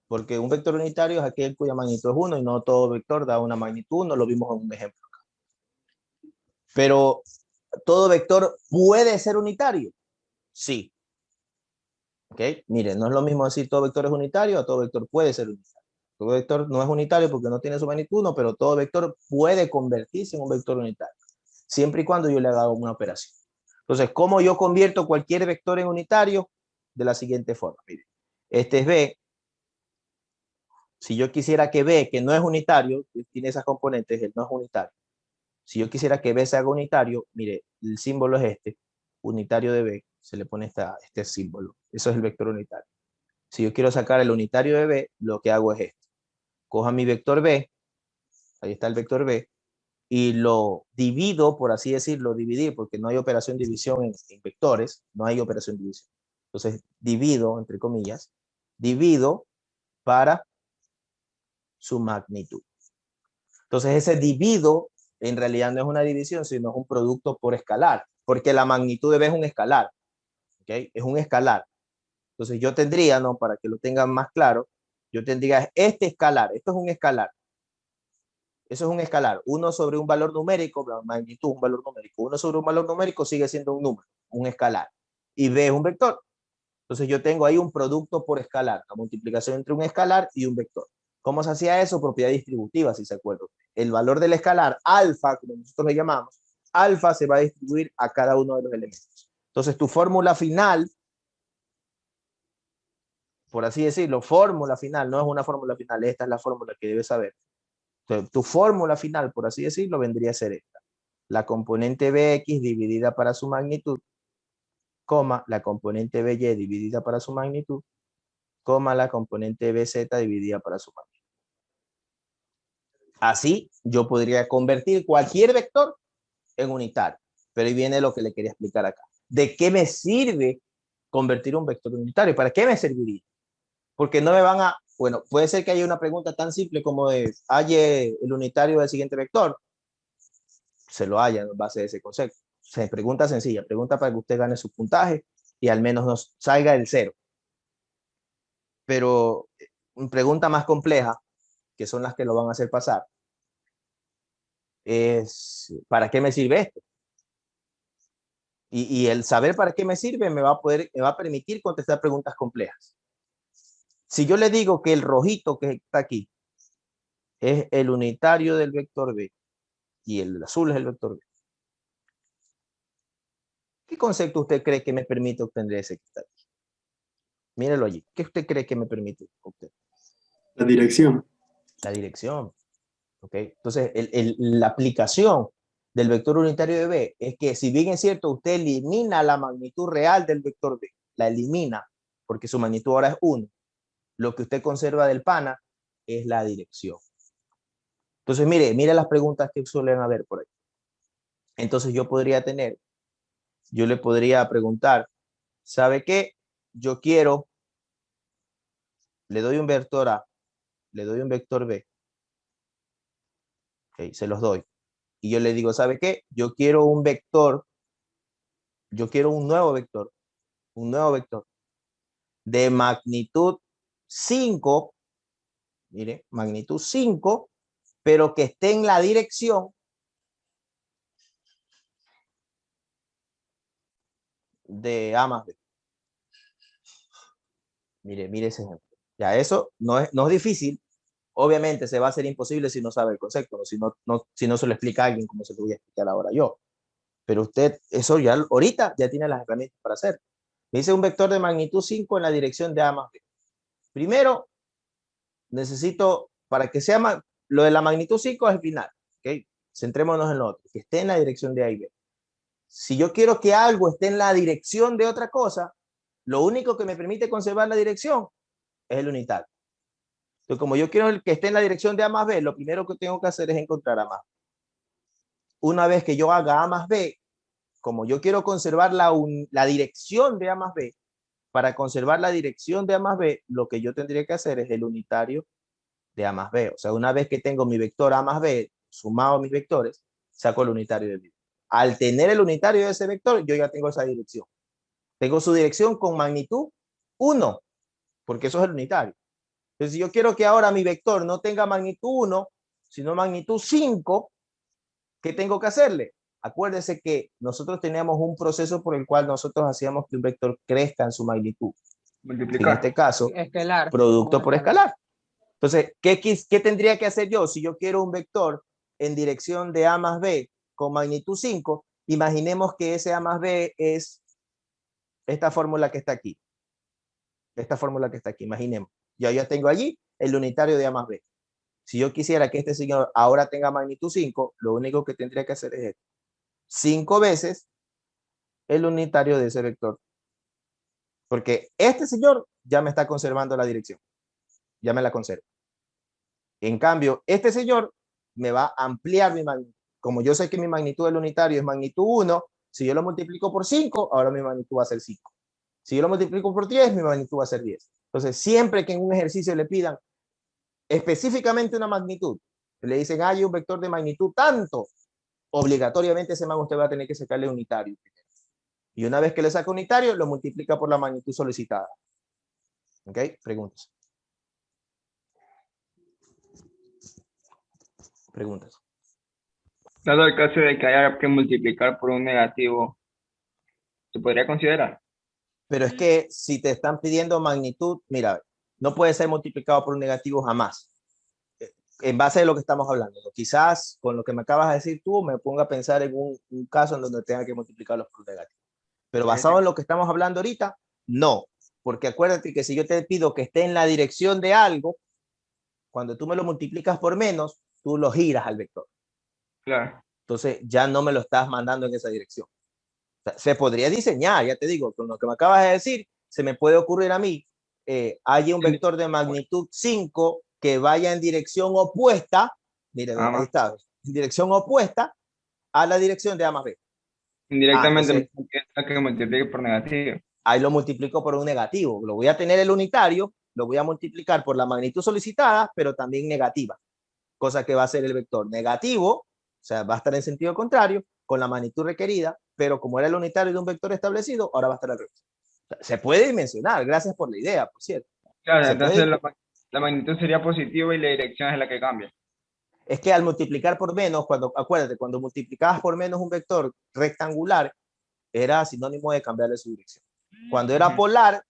Porque un vector unitario es aquel cuya magnitud es 1 y no todo vector da una magnitud 1. Lo vimos en un ejemplo acá. Pero, ¿todo vector puede ser unitario? Sí. ¿Ok? Miren, no es lo mismo decir todo vector es unitario a todo vector puede ser unitario. Todo vector no es unitario porque no tiene su magnitud 1, pero todo vector puede convertirse en un vector unitario, siempre y cuando yo le haga una operación. Entonces, ¿cómo yo convierto cualquier vector en unitario? De la siguiente forma. Miren, este es B. Si yo quisiera que B, que no es unitario, tiene esas componentes, él no es unitario. Si yo quisiera que B se haga unitario, mire, el símbolo es este, unitario de B, se le pone este símbolo. Eso es el vector unitario. Si yo quiero sacar el unitario de B, lo que hago es esto. Cojo mi vector B, ahí está el vector B, y lo divido, por así decirlo, dividir, porque no hay operación de división en vectores, no hay operación de división. Entonces, divido, entre comillas, divido para su magnitud. Entonces, ese divido en realidad no es una división, sino es un producto por escalar, porque la magnitud de B es un escalar, ¿ok? Es un escalar. Entonces, yo tendría, ¿no? Para que lo tengan más claro, yo tendría este escalar, esto es un escalar. Eso es un escalar. 1 sobre un valor numérico, la magnitud, un valor numérico. 1 sobre un valor numérico sigue siendo un número, un escalar. Y B es un vector. Entonces yo tengo ahí un producto por escalar, la multiplicación entre un escalar y un vector. ¿Cómo se hacía eso? Propiedad distributiva, si se acuerdan. El valor del escalar, alfa, como nosotros le llamamos, alfa se va a distribuir a cada uno de los elementos. Entonces tu fórmula final, por así decirlo, fórmula final, no es una fórmula final, esta es la fórmula que debes saber. Entonces, tu fórmula final, por así decirlo, vendría a ser esta. La componente Bx dividida para su magnitud, coma, la componente By dividida para su magnitud, coma, la componente Bz dividida para su magnitud. Así, yo podría convertir cualquier vector en unitario. Pero ahí viene lo que le quería explicar acá. ¿De qué me sirve convertir un vector unitario? ¿Para qué me serviría? Porque no me van a... Bueno, puede ser que haya una pregunta tan simple como de, ¿hay el unitario del siguiente vector? Se lo haya en base a ese concepto. Se pregunta sencilla, pregunta para que usted gane su puntaje y al menos nos salga el 0. Pero pregunta más compleja, que son las que lo van a hacer pasar, es ¿para qué me sirve esto? Y el saber para qué me sirve me va a permitir contestar preguntas complejas. Si yo le digo que el rojito que está aquí es el unitario del vector B y el azul es el vector B, ¿qué concepto usted cree que me permite obtener ese que está aquí? Mírelo allí. ¿Qué usted cree que me permite obtener? La dirección. La dirección. ¿Ok? Entonces, la aplicación del vector unitario de B es que, si bien es cierto, usted elimina la magnitud real del vector B, la elimina, porque su magnitud ahora es 1. Lo que usted conserva del pana es la dirección. Entonces, mire las preguntas que suelen haber por ahí. Entonces, yo le podría preguntar, ¿sabe qué? Yo quiero, le doy un vector A, le doy un vector B, okay, se los doy. Y yo le digo, ¿sabe qué? Yo quiero un vector, yo quiero un nuevo vector de magnitud 5, mire, magnitud 5, pero que esté en la dirección de A más B. Mire ese ejemplo. Ya eso no es difícil. Obviamente se va a hacer imposible si no sabe el concepto, ¿no? Si no se lo explica a alguien como se lo voy a explicar ahora yo. Pero usted, eso ya ahorita ya tiene las herramientas para hacer. Me dice un vector de magnitud 5 en la dirección de A más B. Primero, necesito, para que sea lo de la magnitud 5 es el final, ¿ok? Centrémonos en lo otro, que esté en la dirección de A y B. Si yo quiero que algo esté en la dirección de otra cosa, lo único que me permite conservar la dirección es el unitario. Entonces, como yo quiero que esté en la dirección de A más B, lo primero que tengo que hacer es encontrar A más B. Una vez que yo haga A más B, como yo quiero conservar la dirección de A más B, para conservar la dirección de A más B, lo que yo tendría que hacer es el unitario de A más B. O sea, una vez que tengo mi vector A más B sumado a mis vectores, saco el unitario de B. Al tener el unitario de ese vector, yo ya tengo esa dirección. Tengo su dirección con magnitud 1, porque eso es el unitario. Entonces, si yo quiero que ahora mi vector no tenga magnitud 1, sino magnitud 5, ¿qué tengo que hacerle? Acuérdese que nosotros teníamos un proceso por el cual nosotros hacíamos que un vector crezca en su magnitud. Multiplicar. En este caso, Escalar. producto por escalar. Entonces, ¿qué tendría que hacer yo si yo quiero un vector en dirección de A más B con magnitud 5? Imaginemos que ese A más B es esta fórmula que está aquí. Esta fórmula que está aquí, imaginemos. Yo ya tengo allí el unitario de A más B. Si yo quisiera que este señor ahora tenga magnitud 5, lo único que tendría que hacer es esto. 5 veces el unitario de ese vector. Porque este señor ya me está conservando la dirección. Ya me la conserva. En cambio, este señor me va a ampliar mi magnitud. Como yo sé que mi magnitud del unitario es magnitud 1, si yo lo multiplico por 5, ahora mi magnitud va a ser 5. Si yo lo multiplico por 10, mi magnitud va a ser 10. Entonces, siempre que en un ejercicio le pidan específicamente una magnitud, le dicen, hay un vector de magnitud tanto, obligatoriamente ese man usted va a tener que sacarle unitario. Y una vez que le saca unitario, lo multiplica por la magnitud solicitada. ¿Ok? Preguntas. Preguntas. Dado el caso de que haya que multiplicar por un negativo, ¿se podría considerar? Pero es que si te están pidiendo magnitud, mira, no puede ser multiplicado por un negativo jamás. En base de lo que estamos hablando. Quizás con lo que me acabas de decir tú, me ponga a pensar en un caso en donde tenga que multiplicarlos por un negativo. Pero basado en lo que estamos hablando ahorita, no. Porque acuérdate que si yo te pido que esté en la dirección de algo, cuando tú me lo multiplicas por menos, tú lo giras al vector. Claro. Entonces ya no me lo estás mandando en esa dirección. O sea, se podría diseñar, ya te digo, con lo que me acabas de decir, se me puede ocurrir a mí, hay un vector de magnitud 5 que vaya en dirección opuesta, miren, ahí está, en dirección opuesta a la dirección de A más B. Indirectamente Entonces, que multiplique por negativo. ahí lo multiplico por un negativo. Lo voy a tener el unitario, lo voy a multiplicar por la magnitud solicitada, pero también negativa. Cosa que va a ser el vector negativo, o sea, va a estar en sentido contrario, con la magnitud requerida, pero como era el unitario de un vector establecido, ahora va a estar al revés. O sea, se puede dimensionar, gracias por la idea, por cierto. Claro, Se entonces puede, la magnitud sería positiva y la dirección es la que cambia. es que al multiplicar por menos, acuérdate, cuando multiplicabas por menos un vector rectangular, era sinónimo de cambiarle su dirección. Cuando era polar,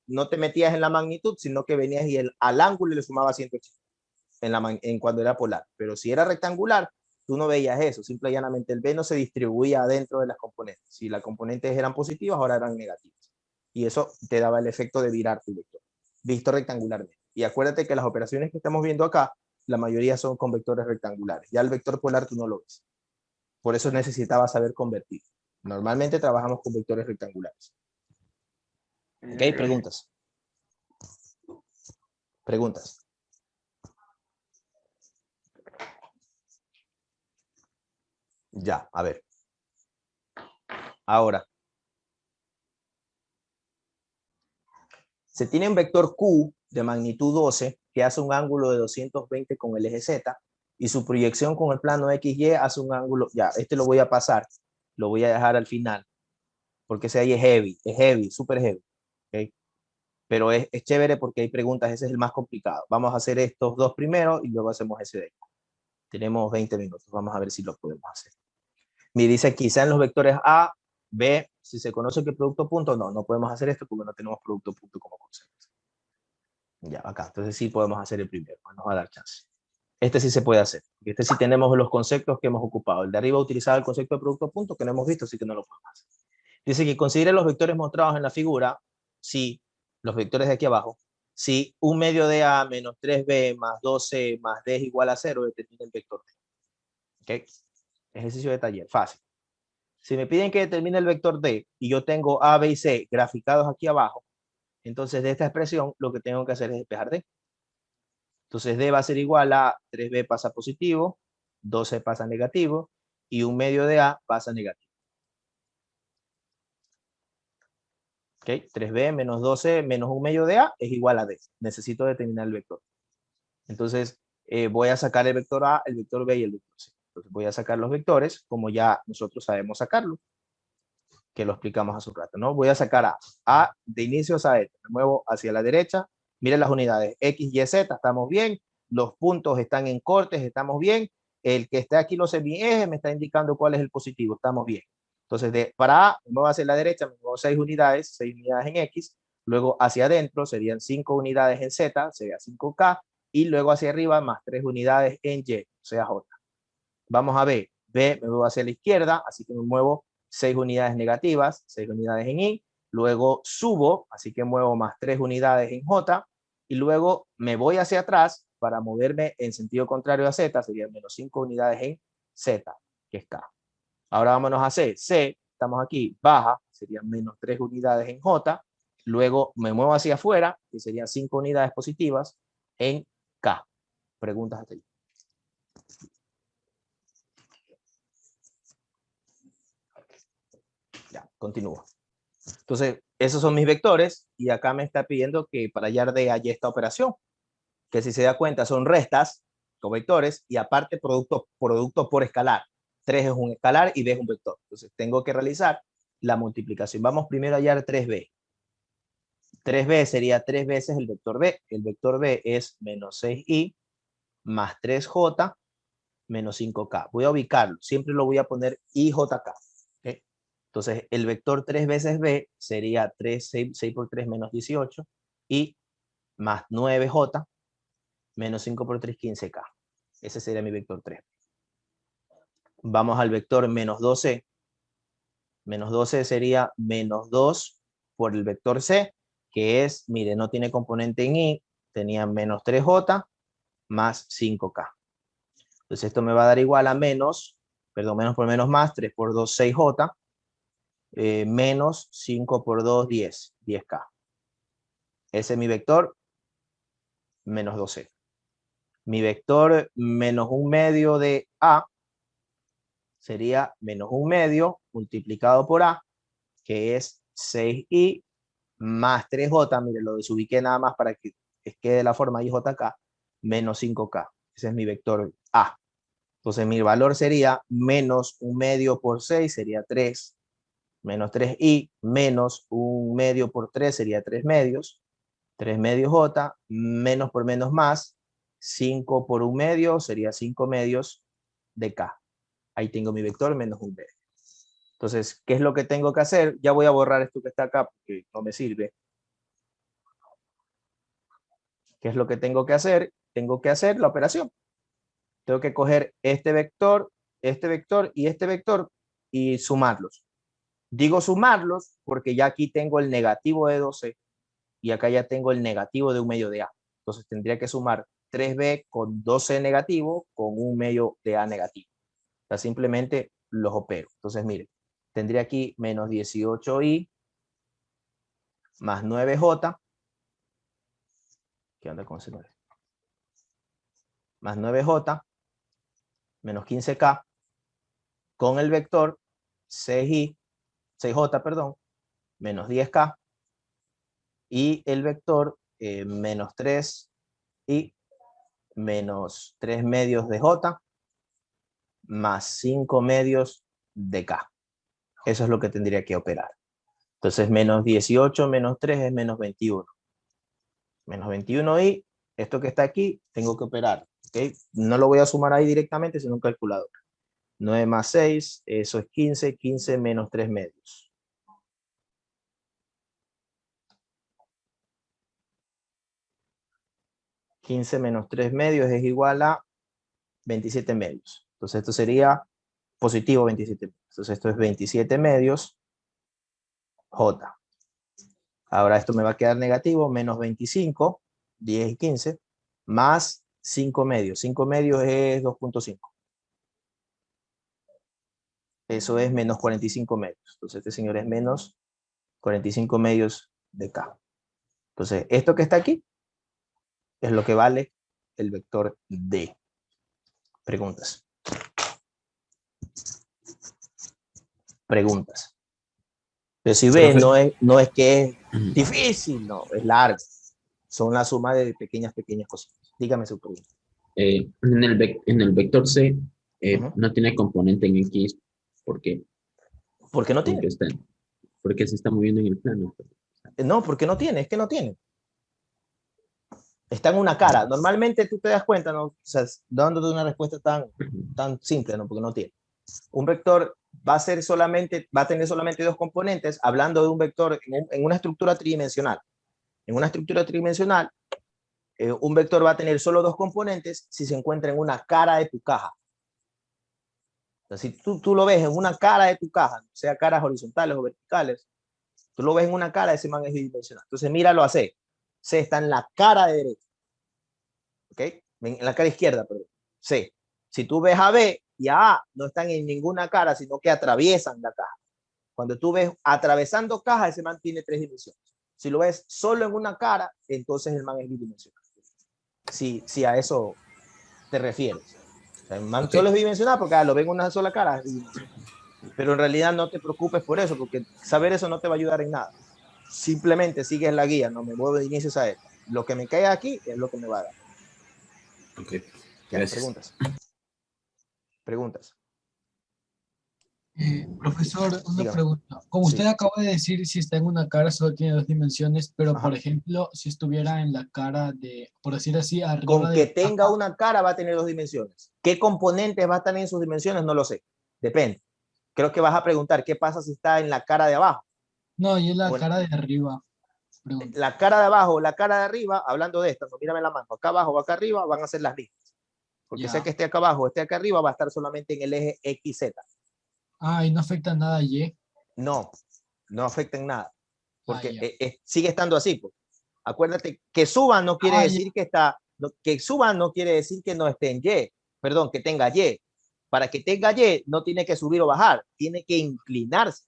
no te metías en la magnitud, sino que venías y al ángulo le sumabas 180 cuando era polar. Pero si era rectangular, tú no veías eso. Simple y llanamente el B no se distribuía dentro de las componentes. Si las componentes eran positivas, ahora eran negativas. Y eso te daba el efecto de virar tu vector, visto rectangularmente. Y acuérdate que las operaciones que estamos viendo acá, la mayoría son con vectores rectangulares. Ya el vector polar tú no lo ves. Por eso necesitaba saber convertir. Normalmente trabajamos con vectores rectangulares. ¿Ok? Preguntas. Preguntas. Ya, a ver. Ahora. Se tiene un vector Q de magnitud 12 que hace un ángulo de 220 con el eje Z y su proyección con el plano XY hace un ángulo, ya, este lo voy a pasar, lo voy a dejar al final, porque ese ahí es heavy, súper heavy, ¿okay? Pero es chévere porque hay preguntas, ese es el más complicado. Vamos a hacer estos dos primero y luego hacemos ese de ahí. Tenemos 20 minutos, vamos a ver si lo podemos hacer. Me dice quizá en los vectores A, B, si se conoce que producto punto, no podemos hacer esto porque no tenemos producto punto como concepto. Ya, acá, entonces sí podemos hacer el primero, nos va a dar chance. Este sí se puede hacer, este sí tenemos los conceptos que hemos ocupado. El de arriba utilizaba el concepto de producto punto que no hemos visto, así que no lo podemos hacer. Dice que considere los vectores mostrados en la figura, si los vectores de aquí abajo, si un medio de A menos 3B más 2C más D es igual a 0, determina el vector D. ¿Ok? Ejercicio de taller, fácil. Si me piden que determine el vector D y yo tengo A, B y C graficados aquí abajo, entonces de esta expresión lo que tengo que hacer es despejar D. Entonces D va a ser igual a 3B pasa positivo, 12 pasa negativo y un medio de A pasa negativo. ¿Ok? 3B menos 12 menos un medio de A es igual a D. Necesito determinar el vector. Entonces voy a sacar el vector A, el vector B y el vector C. Entonces voy a sacar los vectores como ya nosotros sabemos sacarlo, que lo explicamos hace un rato, ¿no? Voy a sacar A de inicio a E. Me muevo hacia la derecha. Miren las unidades X, Y, Z, estamos bien. Los puntos están en cortes, estamos bien. El que está aquí los semiejes me está indicando cuál es el positivo, estamos bien. Entonces, para A, me muevo hacia la derecha, me muevo 6 unidades en X. Luego hacia adentro serían 5 unidades en Z, sería 5K. Y luego hacia arriba más 3 unidades en Y, o sea J. Vamos a B. B me muevo hacia la izquierda, así que me muevo 6 unidades negativas, 6 unidades en Y, luego subo, así que muevo más 3 unidades en J, y luego me voy hacia atrás para moverme en sentido contrario a Z, serían menos 5 unidades en Z, que es K. Ahora vámonos a C. C, estamos aquí, baja, serían menos 3 unidades en J, luego me muevo hacia afuera, que serían 5 unidades positivas en K. Preguntas hasta ahí. Ya, continúo. Entonces, esos son mis vectores y acá me está pidiendo que para hallar D haya esta operación, que si se da cuenta son restas con vectores y aparte producto por escalar. 3 es un escalar y B es un vector. Entonces, tengo que realizar la multiplicación. Vamos primero a hallar 3B. 3B sería 3 veces el vector B. El vector B es menos 6i más 3j menos 5k. Voy a ubicarlo. Siempre lo voy a poner ijk. ¿Okay? Entonces, el vector 3 veces B sería 6 por 3 menos 18 y más 9j menos 5 por 3, 15k. Ese sería mi vector 3. Vamos al vector menos 12. Menos 12 sería menos 2 por el vector C, que es, mire, no tiene componente en I, tenía menos 3j más 5k. Entonces esto me va a dar igual a menos por menos más, 3 por 2, 6j, menos 5 por 2, 10, 10k. Ese es mi vector menos 12. Mi vector menos un medio de A sería menos un medio multiplicado por A, que es 6i más 3j, mire, lo desubiqué nada más para que quede la forma IJK, menos 5k. Ese es mi vector A. Entonces mi valor sería menos un medio por 6, sería 3, menos 3i, menos un medio por 3 sería 3 medios j, menos por menos más, 5 por un medio sería 5 medios de k. Ahí tengo mi vector menos un medio. Entonces, ¿qué es lo que tengo que hacer? Ya voy a borrar esto que está acá porque no me sirve. ¿Qué es lo que tengo que hacer? Tengo que hacer la operación. Tengo que coger este vector y este vector y sumarlos. Digo sumarlos porque ya aquí tengo el negativo de 2C y acá ya tengo el negativo de 1 medio de A. Entonces tendría que sumar 3B con 2C negativo con 1 medio de A negativo. O sea, simplemente los opero. Entonces, miren, tendría aquí menos 18i más 9j. ¿Qué onda con ese 9? Más 9j menos 15k con el vector 6j, perdón, menos 10k y el vector menos 3 y menos 3 medios de j más 5 medios de k. Eso es lo que tendría que operar. Entonces, menos 18 menos 3 es menos 21. Menos 21 y esto que está aquí, tengo que operar. ¿Okay? No lo voy a sumar ahí directamente, sino un calculador. 9 más 6, eso es 15. 15 menos 3 medios. $15 menos 3 medios es igual a 27 medios. Entonces esto sería positivo 27 medios. Entonces esto es 27 medios J. Ahora esto me va a quedar negativo, menos 25, 10 y 15, más 5 medios. 5 medios es 2.5. Eso es menos 45 medios. Entonces este señor es menos 45 medios de K. Entonces esto que está aquí es lo que vale el vector D. Preguntas. Preguntas. Pero si ves, no es que es difícil, no, es largo. Son la suma de pequeñas cositas. Dígame su pregunta. En el vector C no tiene componente en X. ¿Por qué? ¿Por qué no tiene? Porque se está moviendo en el plano. No, porque no tiene, es que no tiene. Está en una cara. Normalmente tú te das cuenta, ¿no? O sea, dándote una respuesta tan simple, ¿no? Porque no tiene. Un vector va a tener solamente dos componentes, hablando de un vector en una estructura tridimensional. En una estructura tridimensional, un vector va a tener solo dos componentes si se encuentra en una cara de tu caja. Entonces, si tú lo ves en una cara de tu caja, sea caras horizontales o verticales, tú lo ves en una cara, ese man es bidimensional. Entonces, míralo a C. C está en la cara de derecha. ¿Ok? En la cara izquierda, perdón. C. Si tú ves a B y a A, no están en ninguna cara, sino que atraviesan la caja. Cuando tú ves atravesando caja, ese man tiene 3 dimensiones. Si lo ves solo en una cara, entonces el man es bidimensional. Si a eso te refieres. O sea, el man solo es bidimensional porque lo ven en una sola cara. Pero en realidad no te preocupes por eso, porque saber eso no te va a ayudar en nada. Simplemente sigues la guía, no me muevo de inicios a esto. Lo que me cae aquí es lo que me va a dar. Ok, gracias. Preguntas. Profesor, una Dígame. pregunta. Como usted acaba de decir, si está en una cara solo tiene 2 dimensiones, pero por ejemplo, si estuviera en la cara de, por decir así, arriba con que de tenga una cara va a tener 2 dimensiones. ¿Qué componentes va a estar en sus dimensiones? No lo sé. Depende. Creo que vas a preguntar qué pasa si está en la cara de abajo. No, y en la cara de arriba. Pregunta. La cara de abajo o la cara de arriba, hablando de esto, no, mírame la mano, acá abajo o acá arriba van a ser las mismas. Porque sea que esté acá abajo o esté acá arriba, va a estar solamente en el eje XZ. Ah, y no afecta nada Y. No, no afecta en nada. Porque sigue estando así. Pues. Acuérdate que suba no quiere decir que está, que suba no quiere decir que no esté en Y, perdón, que tenga Y. Para que tenga Y no tiene que subir o bajar, tiene que inclinarse.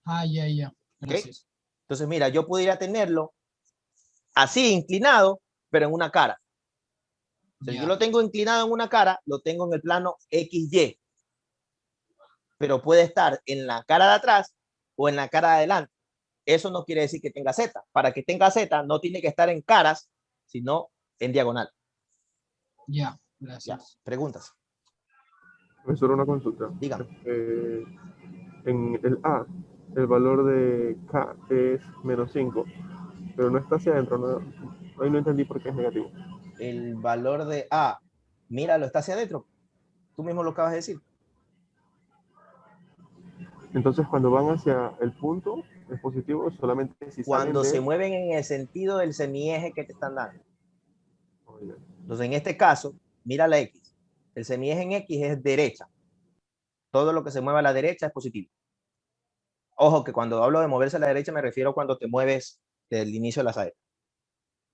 Ya. Gracias. ¿Okay? Entonces, mira, yo pudiera tenerlo así inclinado, pero en una cara. Si yo lo tengo inclinado en una cara, lo tengo en el plano XY. Pero puede estar en la cara de atrás o en la cara de adelante. Eso no quiere decir que tenga Z. Para que tenga Z no tiene que estar en caras, sino en diagonal. Ya, gracias. Ya. Preguntas. Profesor, una consulta. Dígame. En el A, el valor de K es menos 5, pero no está hacia adentro. No, ahí no entendí por qué es negativo. El valor de A, míralo, está hacia adentro. Tú mismo lo acabas de decir. Entonces, cuando van hacia el punto, es positivo, solamente si cuando salen se mueven en el sentido del semieje que te están dando. Entonces, en este caso, mira la X. El semieje en X es derecha. Todo lo que se mueva a la derecha es positivo. Ojo que cuando hablo de moverse a la derecha me refiero cuando te mueves del inicio de la saeta.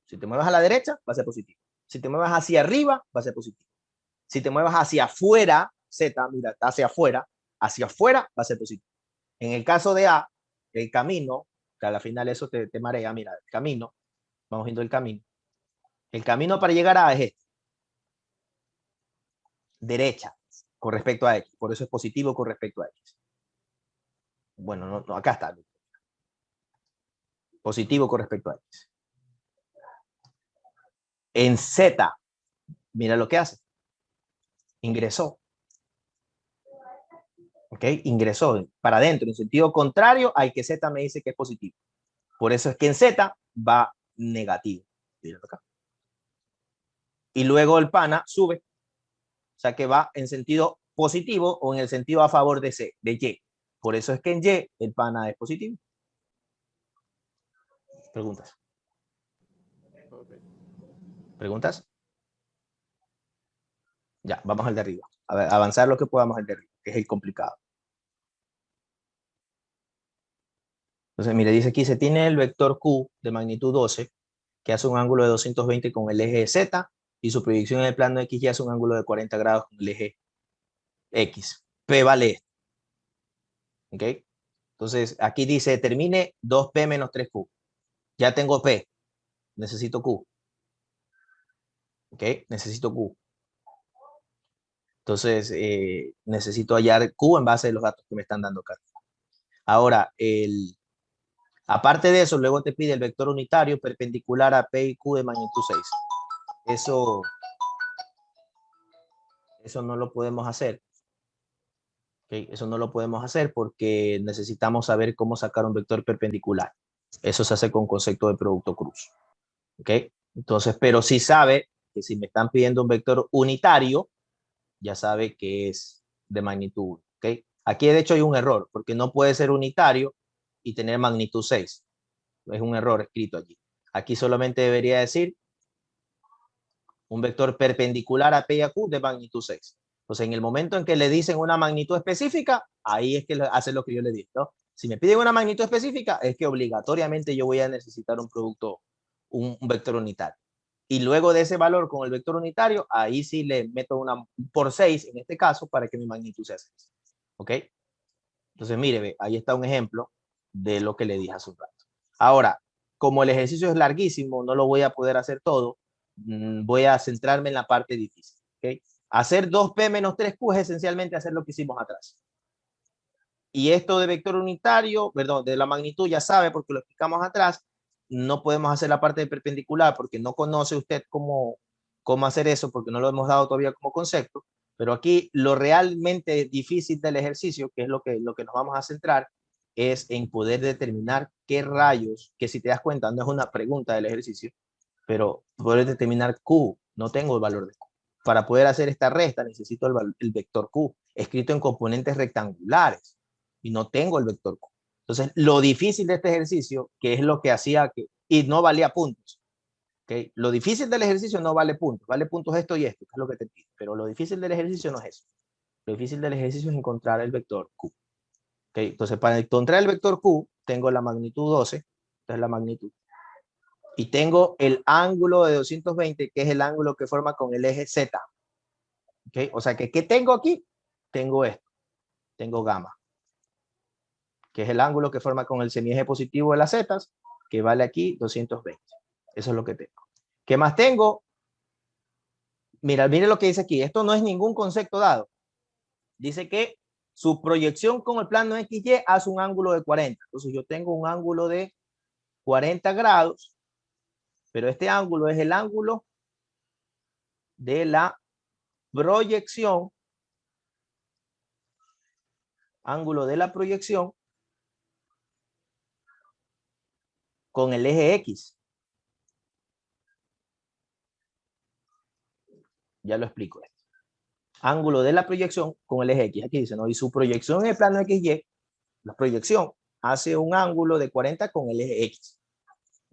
Si te mueves a la derecha, va a ser positivo. Si te mueves hacia arriba, va a ser positivo. Si te mueves hacia afuera, Z, mira, está hacia afuera va a ser positivo. En el caso de A, el camino, que a la final eso te marea, mira, el camino, vamos viendo el camino. El camino para llegar a A es este. Derecha, con respecto a X. Por eso es positivo con respecto a X. Bueno, no, acá está. Positivo con respecto a X. En Z, mira lo que hace. Ingresó. ¿Ok? Ingresó para adentro, en sentido contrario al que Z me dice que es positivo. Por eso es que en Z va negativo. Míralo acá. Y luego el pana sube. O sea que va en sentido positivo o en el sentido a favor de C, de Y. Por eso es que en Y el pana es positivo. Preguntas. Okay. ¿Preguntas? Ya, vamos al de arriba. A ver, avanzar lo que podamos al de arriba, que es el complicado. Entonces, mire, dice aquí, se tiene el vector Q de magnitud 12, que hace un ángulo de 220 con el eje Z, y su proyección en el plano XY hace un ángulo de 40 grados con el eje X. P vale esto. ¿Ok? Entonces, aquí dice, determine 2P menos 3Q. Ya tengo P. Necesito Q. ¿Ok? Necesito Q. Entonces, necesito hallar Q en base a los datos que me están dando acá. Ahora, aparte de eso, luego te pide el vector unitario perpendicular a P y Q de magnitud 6. Eso no lo podemos hacer. ¿Okay? Eso no lo podemos hacer porque necesitamos saber cómo sacar un vector perpendicular. Eso se hace con concepto de producto cruz. ¿Ok? Entonces, pero sí sabe que si me están pidiendo un vector unitario, ya sabe que es de magnitud 1. ¿Ok? Aquí de hecho hay un error, porque no puede ser unitario y tener magnitud 6. Es un error escrito allí. Aquí solamente debería decir un vector perpendicular a P y a Q de magnitud 6. Entonces, en el momento en que le dicen una magnitud específica, ahí es que hace lo que yo le digo, ¿no? Si me piden una magnitud específica, es que obligatoriamente yo voy a necesitar un producto, un vector unitario. Y luego de ese valor con el vector unitario, ahí sí le meto una por 6, en este caso, para que mi magnitud sea 6. ¿Ok? Entonces, mire, ve, ahí está un ejemplo de lo que le dije hace un rato. Ahora, como el ejercicio es larguísimo, no lo voy a poder hacer todo, voy a centrarme en la parte difícil. ¿Okay? Hacer 2P menos 3Q es esencialmente hacer lo que hicimos atrás. Y esto de vector unitario, perdón, de la magnitud ya sabe porque lo explicamos atrás, no podemos hacer la parte de perpendicular porque no conoce usted cómo hacer eso porque no lo hemos dado todavía como concepto. Pero aquí lo realmente difícil del ejercicio, que es lo que nos vamos a centrar, es en poder determinar qué rayos, que si te das cuenta no es una pregunta del ejercicio, pero poder determinar Q, no tengo el valor de Q. Para poder hacer esta resta necesito el vector Q, escrito en componentes rectangulares, y no tengo el vector Q. Entonces, lo difícil de este ejercicio, que es lo que hacía que, y no valía puntos, ¿okay? Lo difícil del ejercicio no vale puntos esto y esto, que es lo que te pido, pero lo difícil del ejercicio no es eso. Lo difícil del ejercicio es encontrar el vector Q. ¿Okay? Entonces, para encontrar el vector Q, tengo la magnitud 12, esta es la magnitud, y tengo el ángulo de 220, que es el ángulo que forma con el eje Z. ¿Okay? O sea que, ¿qué tengo aquí? Tengo esto, tengo gamma, que es el ángulo que forma con el semieje positivo de las zetas, que vale aquí 220. Eso es lo que tengo. ¿Qué más tengo? Mira, mire lo que dice aquí. Esto no es ningún concepto dado. Dice que su proyección con el plano XY hace un ángulo de 40. Entonces yo tengo un ángulo de 40 grados, pero este ángulo es el ángulo de la proyección, ángulo de la proyección con el eje X. Ya lo explico esto. Ángulo de la proyección con el eje X. Aquí dice, ¿no? Y su proyección en el plano XY, la proyección hace un ángulo de 40 con el eje X.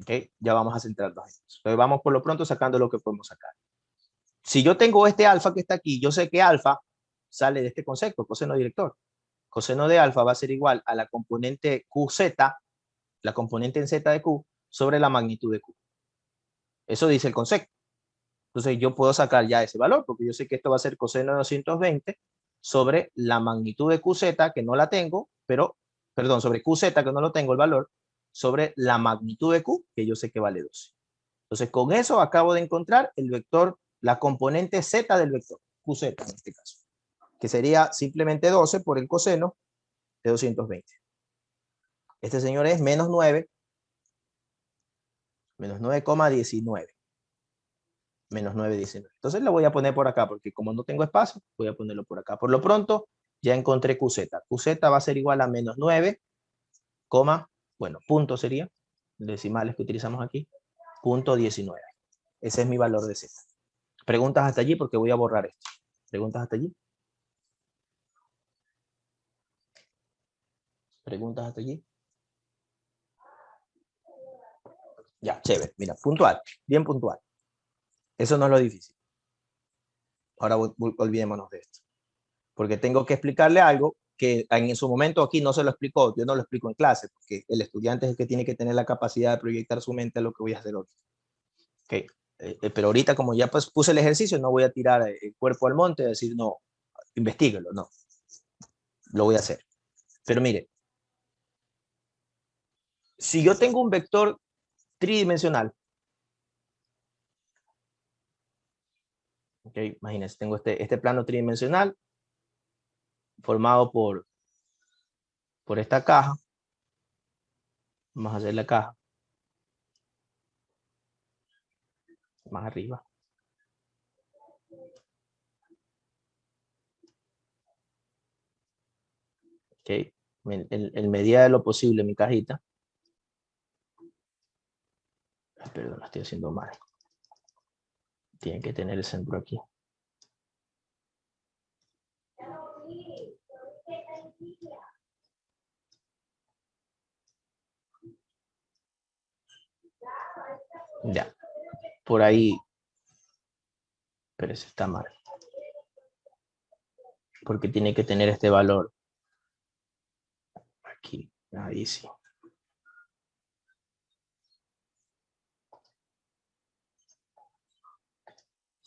¿Ok? Ya vamos a centrarnos en eso. Entonces vamos por lo pronto sacando lo que podemos sacar. Si yo tengo este alfa que está aquí, yo sé que alfa sale de este concepto, coseno director. coseno de alfa va a ser igual a la componente QZ, la componente en Z de Q, sobre la magnitud de Q. Eso dice el concepto. Entonces yo puedo sacar ya ese valor, porque yo sé que esto va a ser coseno de 220 sobre la magnitud de QZ, que no la tengo, pero, perdón, sobre QZ, que no lo tengo el valor, sobre la magnitud de Q, que yo sé que vale 12. Entonces con eso acabo de encontrar el vector, la componente Z del vector, QZ en este caso, que sería simplemente 12 por el coseno de 220. Este señor es menos 9, menos 9,19. Menos 9,19. Entonces lo voy a poner por acá, porque como no tengo espacio, voy a ponerlo por acá. Por lo pronto, ya encontré QZ. QZ va a ser igual a menos 9, bueno, punto sería, decimales que utilizamos aquí, punto 19. Ese es mi valor de Z. Preguntas hasta allí, porque voy a borrar esto. ¿Preguntas hasta allí? ¿Preguntas hasta allí? Ya, chévere. Mira, puntual, bien puntual. Eso no es lo difícil. Ahora olvidémonos de esto. Porque tengo que explicarle algo que en su momento aquí no se lo explicó, yo no lo explico en clase, porque el estudiante es el que tiene que tener la capacidad de proyectar su mente a lo que voy a hacer hoy. Okay. Pero ahorita como ya pues puse el ejercicio, no voy a tirar el cuerpo al monte y decir, no, investíguelo, no. Lo voy a hacer. Pero mire, si yo tengo un vector tridimensional, okay, imagínense, tengo este plano tridimensional formado por esta caja. Vamos a hacer la caja más arriba. Okay. En medida de lo posible mi cajita. Perdón, lo estoy haciendo mal. Tiene que tener el centro aquí. Ya. Por ahí. Pero ese está mal. Porque tiene que tener este valor. Aquí. Ahí sí.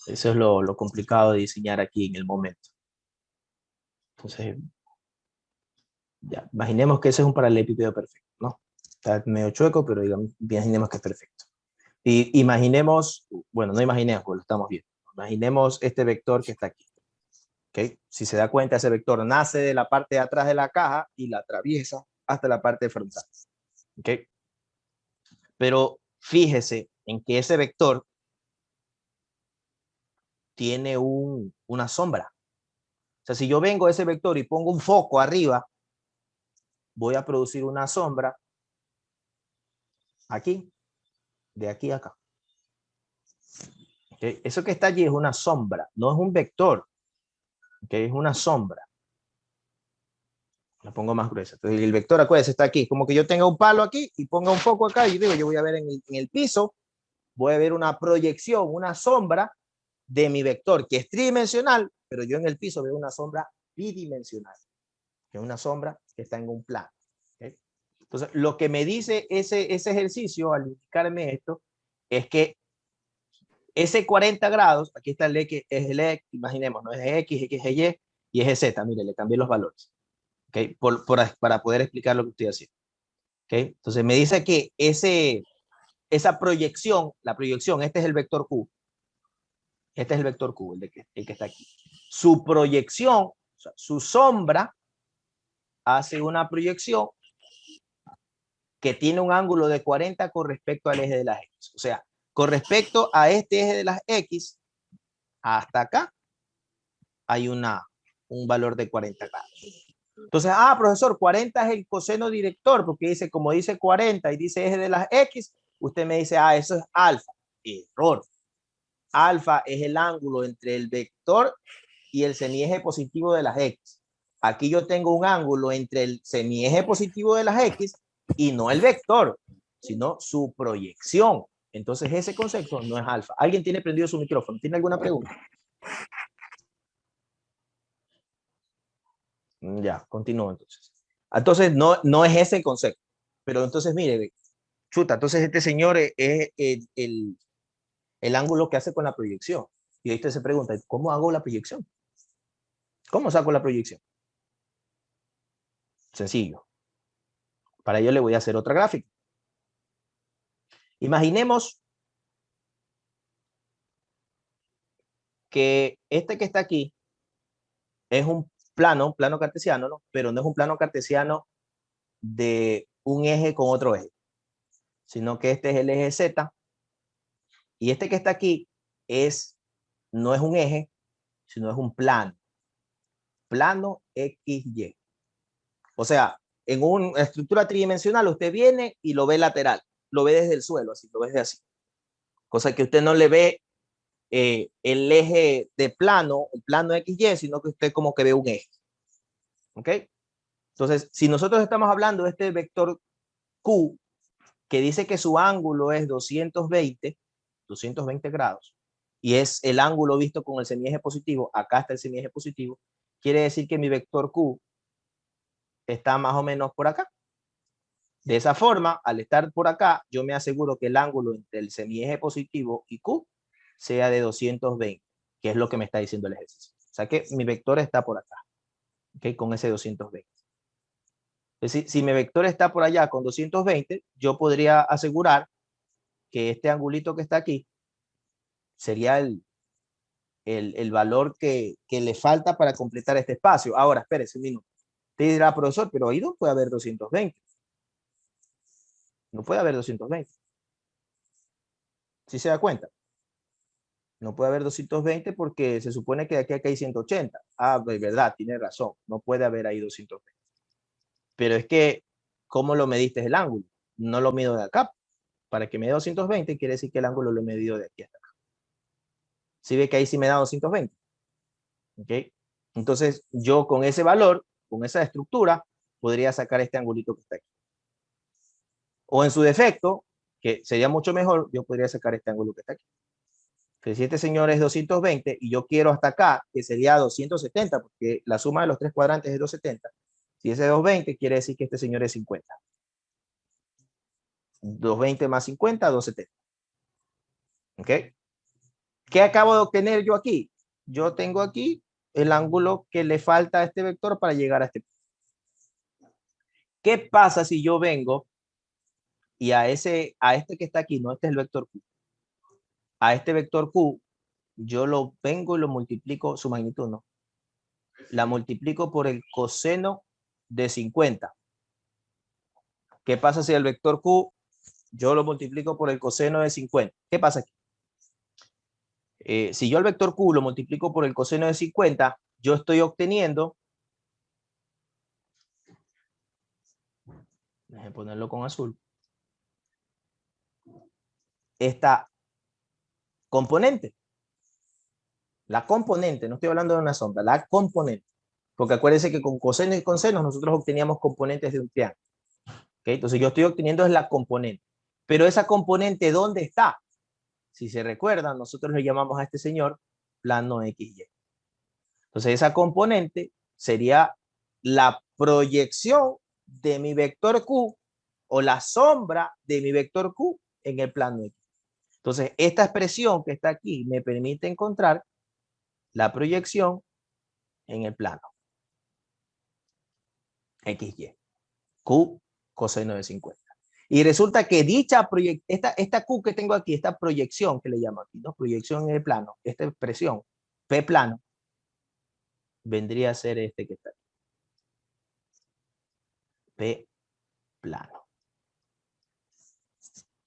Eso es lo complicado de diseñar aquí en el momento. Entonces, ya, imaginemos que ese es un paralelepípedo perfecto, ¿no? Está medio chueco, pero digamos, imaginemos que es perfecto. Y imaginemos, bueno, no imaginemos, pues lo estamos viendo. Imaginemos este vector que está aquí. ¿Okay? Si se da cuenta, ese vector nace de la parte de atrás de la caja y la atraviesa hasta la parte frontal. ¿Okay? Pero fíjese en que ese vector tiene una sombra. O sea, si yo vengo a ese vector y pongo un foco arriba, voy a producir una sombra aquí, de aquí a acá. ¿Okay? Eso que está allí es una sombra, no es un vector. ¿Okay? Es una sombra. La pongo más gruesa. Entonces el vector, acuérdense, está aquí. Como que yo tenga un palo aquí y ponga un foco acá y digo, yo voy a ver en el piso, voy a ver una proyección, una sombra de mi vector, que es tridimensional, pero yo en el piso veo una sombra bidimensional, que es una sombra que está en un plano. ¿Okay? Entonces, lo que me dice ese ejercicio al indicarme esto, es que ese 40 grados, aquí está el X, es el X, imaginemos, no es X, X es Y, y es Z, mire, le cambié los valores. ¿Okay? Para poder explicar lo que estoy haciendo. ¿Okay? Entonces me dice que esa proyección, la proyección, este es el vector Q. Este es el vector Q, el que está aquí. Su proyección, o sea, su sombra, hace una proyección que tiene un ángulo de 40 con respecto al eje de las X. O sea, con respecto a este eje de las X, hasta acá, hay un valor de 40 grados. Entonces, profesor, 40 es el coseno director, porque dice, como dice 40 y dice eje de las X, usted me dice, eso es alfa. Error. Alfa es el ángulo entre el vector y el semieje positivo de las X. Aquí yo tengo un ángulo entre el semieje positivo de las X y no el vector, sino su proyección. Entonces, ese concepto no es alfa. ¿Alguien tiene prendido su micrófono? ¿Tiene alguna pregunta? Ya, continúo entonces. Entonces, no es ese el concepto. Pero entonces, mire, chuta, entonces este señor es el ángulo que hace con la proyección. Y ahí usted se pregunta, ¿cómo hago la proyección? ¿Cómo saco la proyección? Sencillo. Para ello le voy a hacer otra gráfica. Imaginemos que este que está aquí es un plano cartesiano, ¿no? Pero no es un plano cartesiano de un eje con otro eje, sino que este es el eje Z, y este que está aquí no es un eje, sino es un plano XY. O sea, en una estructura tridimensional usted viene y lo ve lateral, lo ve desde el suelo, así, lo ve desde así. Cosa que usted no le ve el eje de plano, el plano XY, sino que usted como que ve un eje. ¿Ok? Entonces, si nosotros estamos hablando de este vector Q, que dice que su ángulo es 220 grados, y es el ángulo visto con el semieje positivo, acá está el semieje positivo, quiere decir que mi vector Q está más o menos por acá. De esa forma, al estar por acá, yo me aseguro que el ángulo entre el semieje positivo y Q sea de 220, que es lo que me está diciendo el ejercicio. O sea que mi vector está por acá, ¿okay? Con ese 220. Es decir, si mi vector está por allá con 220, yo podría asegurar que este angulito que está aquí sería el valor que le falta para completar este espacio. Ahora, espérese un minuto. Usted dirá, profesor, pero ahí no puede haber 220. No puede haber 220. ¿Sí se da cuenta? No puede haber 220 porque se supone que de aquí a acá hay 180. Ah, de verdad, tiene razón. No puede haber ahí 220. Pero es que, ¿cómo lo mediste el ángulo? No lo mido de acá. Para que me dé 220 quiere decir que el ángulo lo he medido de aquí hasta acá. ¿Sí ve que ahí sí me da 220? ¿Ok? Entonces, yo con ese valor, con esa estructura, podría sacar este angulito que está aquí. O en su defecto, que sería mucho mejor, yo podría sacar este ángulo que está aquí. Que si este señor es 220 y yo quiero hasta acá, que sería 270, porque la suma de los tres cuadrantes es 270. Si ese es 220, quiere decir que este señor es 50. 220 más 50, 270. ¿Ok? ¿Qué acabo de obtener yo aquí? Yo tengo aquí el ángulo que le falta a este vector para llegar a este punto. ¿Qué pasa si yo vengo y a este que está aquí, no, este es el vector Q, a este vector Q, yo lo vengo y lo multiplico, su magnitud, ¿no? La multiplico por el coseno de 50. ¿Qué pasa si el vector Q yo lo multiplico por el coseno de 50? ¿Qué pasa aquí? Si yo el vector Q lo multiplico por el coseno de 50, yo estoy obteniendo, déjenme ponerlo con azul, esta componente. La componente, no estoy hablando de una sombra, la componente. Porque acuérdense que con coseno y con seno nosotros obteníamos componentes de un triángulo. ¿Okay? Entonces yo estoy obteniendo es la componente. Pero esa componente, ¿dónde está? Si se recuerdan, nosotros le llamamos a este señor plano XY. Entonces esa componente sería la proyección de mi vector Q o la sombra de mi vector Q en el plano X. Entonces esta expresión que está aquí me permite encontrar la proyección en el plano XY. Q coseno de 50. Y resulta que esta Q que tengo aquí, esta proyección que le llamo aquí, ¿no? Proyección en el plano, esta expresión, P plano, vendría a ser este que está aquí. P plano.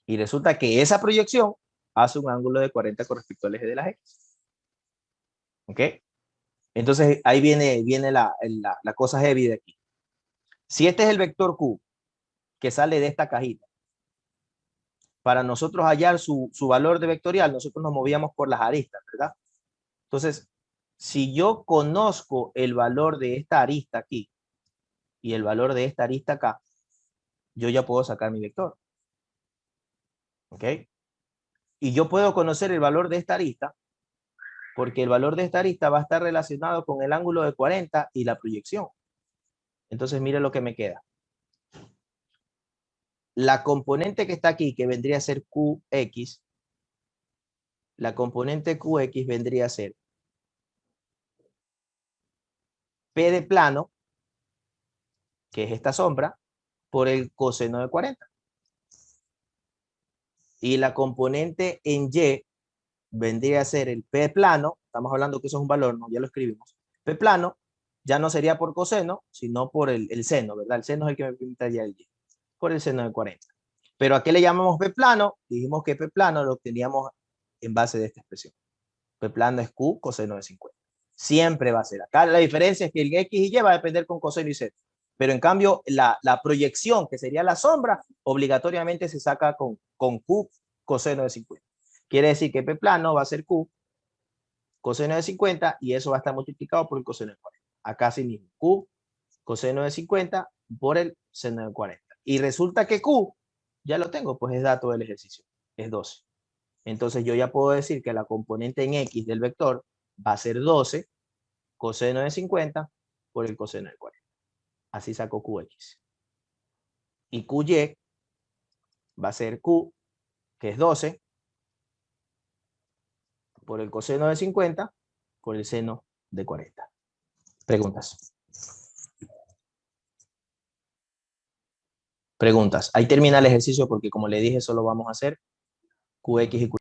Y resulta que esa proyección hace un ángulo de 40 con respecto al eje de las X. ¿Ok? Entonces ahí viene la cosa heavy de aquí. Si este es el vector Q que sale de esta cajita, para nosotros hallar su valor de vectorial, nosotros nos movíamos por las aristas, ¿verdad? Entonces, si yo conozco el valor de esta arista aquí y el valor de esta arista acá, yo ya puedo sacar mi vector. ¿Ok? Y yo puedo conocer el valor de esta arista porque el valor de esta arista va a estar relacionado con el ángulo de 40 y la proyección. Entonces, mire lo que me queda. La componente que está aquí, que vendría a ser QX, la componente QX vendría a ser P de plano, que es esta sombra, por el coseno de 40. Y la componente en Y vendría a ser el P plano, estamos hablando que eso es un valor, ¿no? Ya lo escribimos. P plano ya no sería por coseno, sino por el seno, ¿verdad? El seno es el que me pinta ya el Y, por el seno de 40. Pero ¿a qué le llamamos P plano? Dijimos que P plano lo obteníamos en base de esta expresión. P plano es Q coseno de 50. Siempre va a ser. Acá la diferencia es que el X y Y va a depender con coseno y seno. Pero en cambio, la proyección, que sería la sombra, obligatoriamente se saca con Q coseno de 50. Quiere decir que P plano va a ser Q coseno de 50 y eso va a estar multiplicado por el coseno de 40. Acá sí mismo, Q coseno de 50 por el seno de 40. Y resulta que Q, ya lo tengo, pues es dato del ejercicio, es 12. Entonces yo ya puedo decir que la componente en X del vector va a ser 12 coseno de 50 por el coseno de 40. Así saco QX. Y QY va a ser Q, que es 12, por el coseno de 50, por el seno de 40. Preguntas. Preguntas. Ahí termina el ejercicio porque como le dije, solo vamos a hacer QX y QY.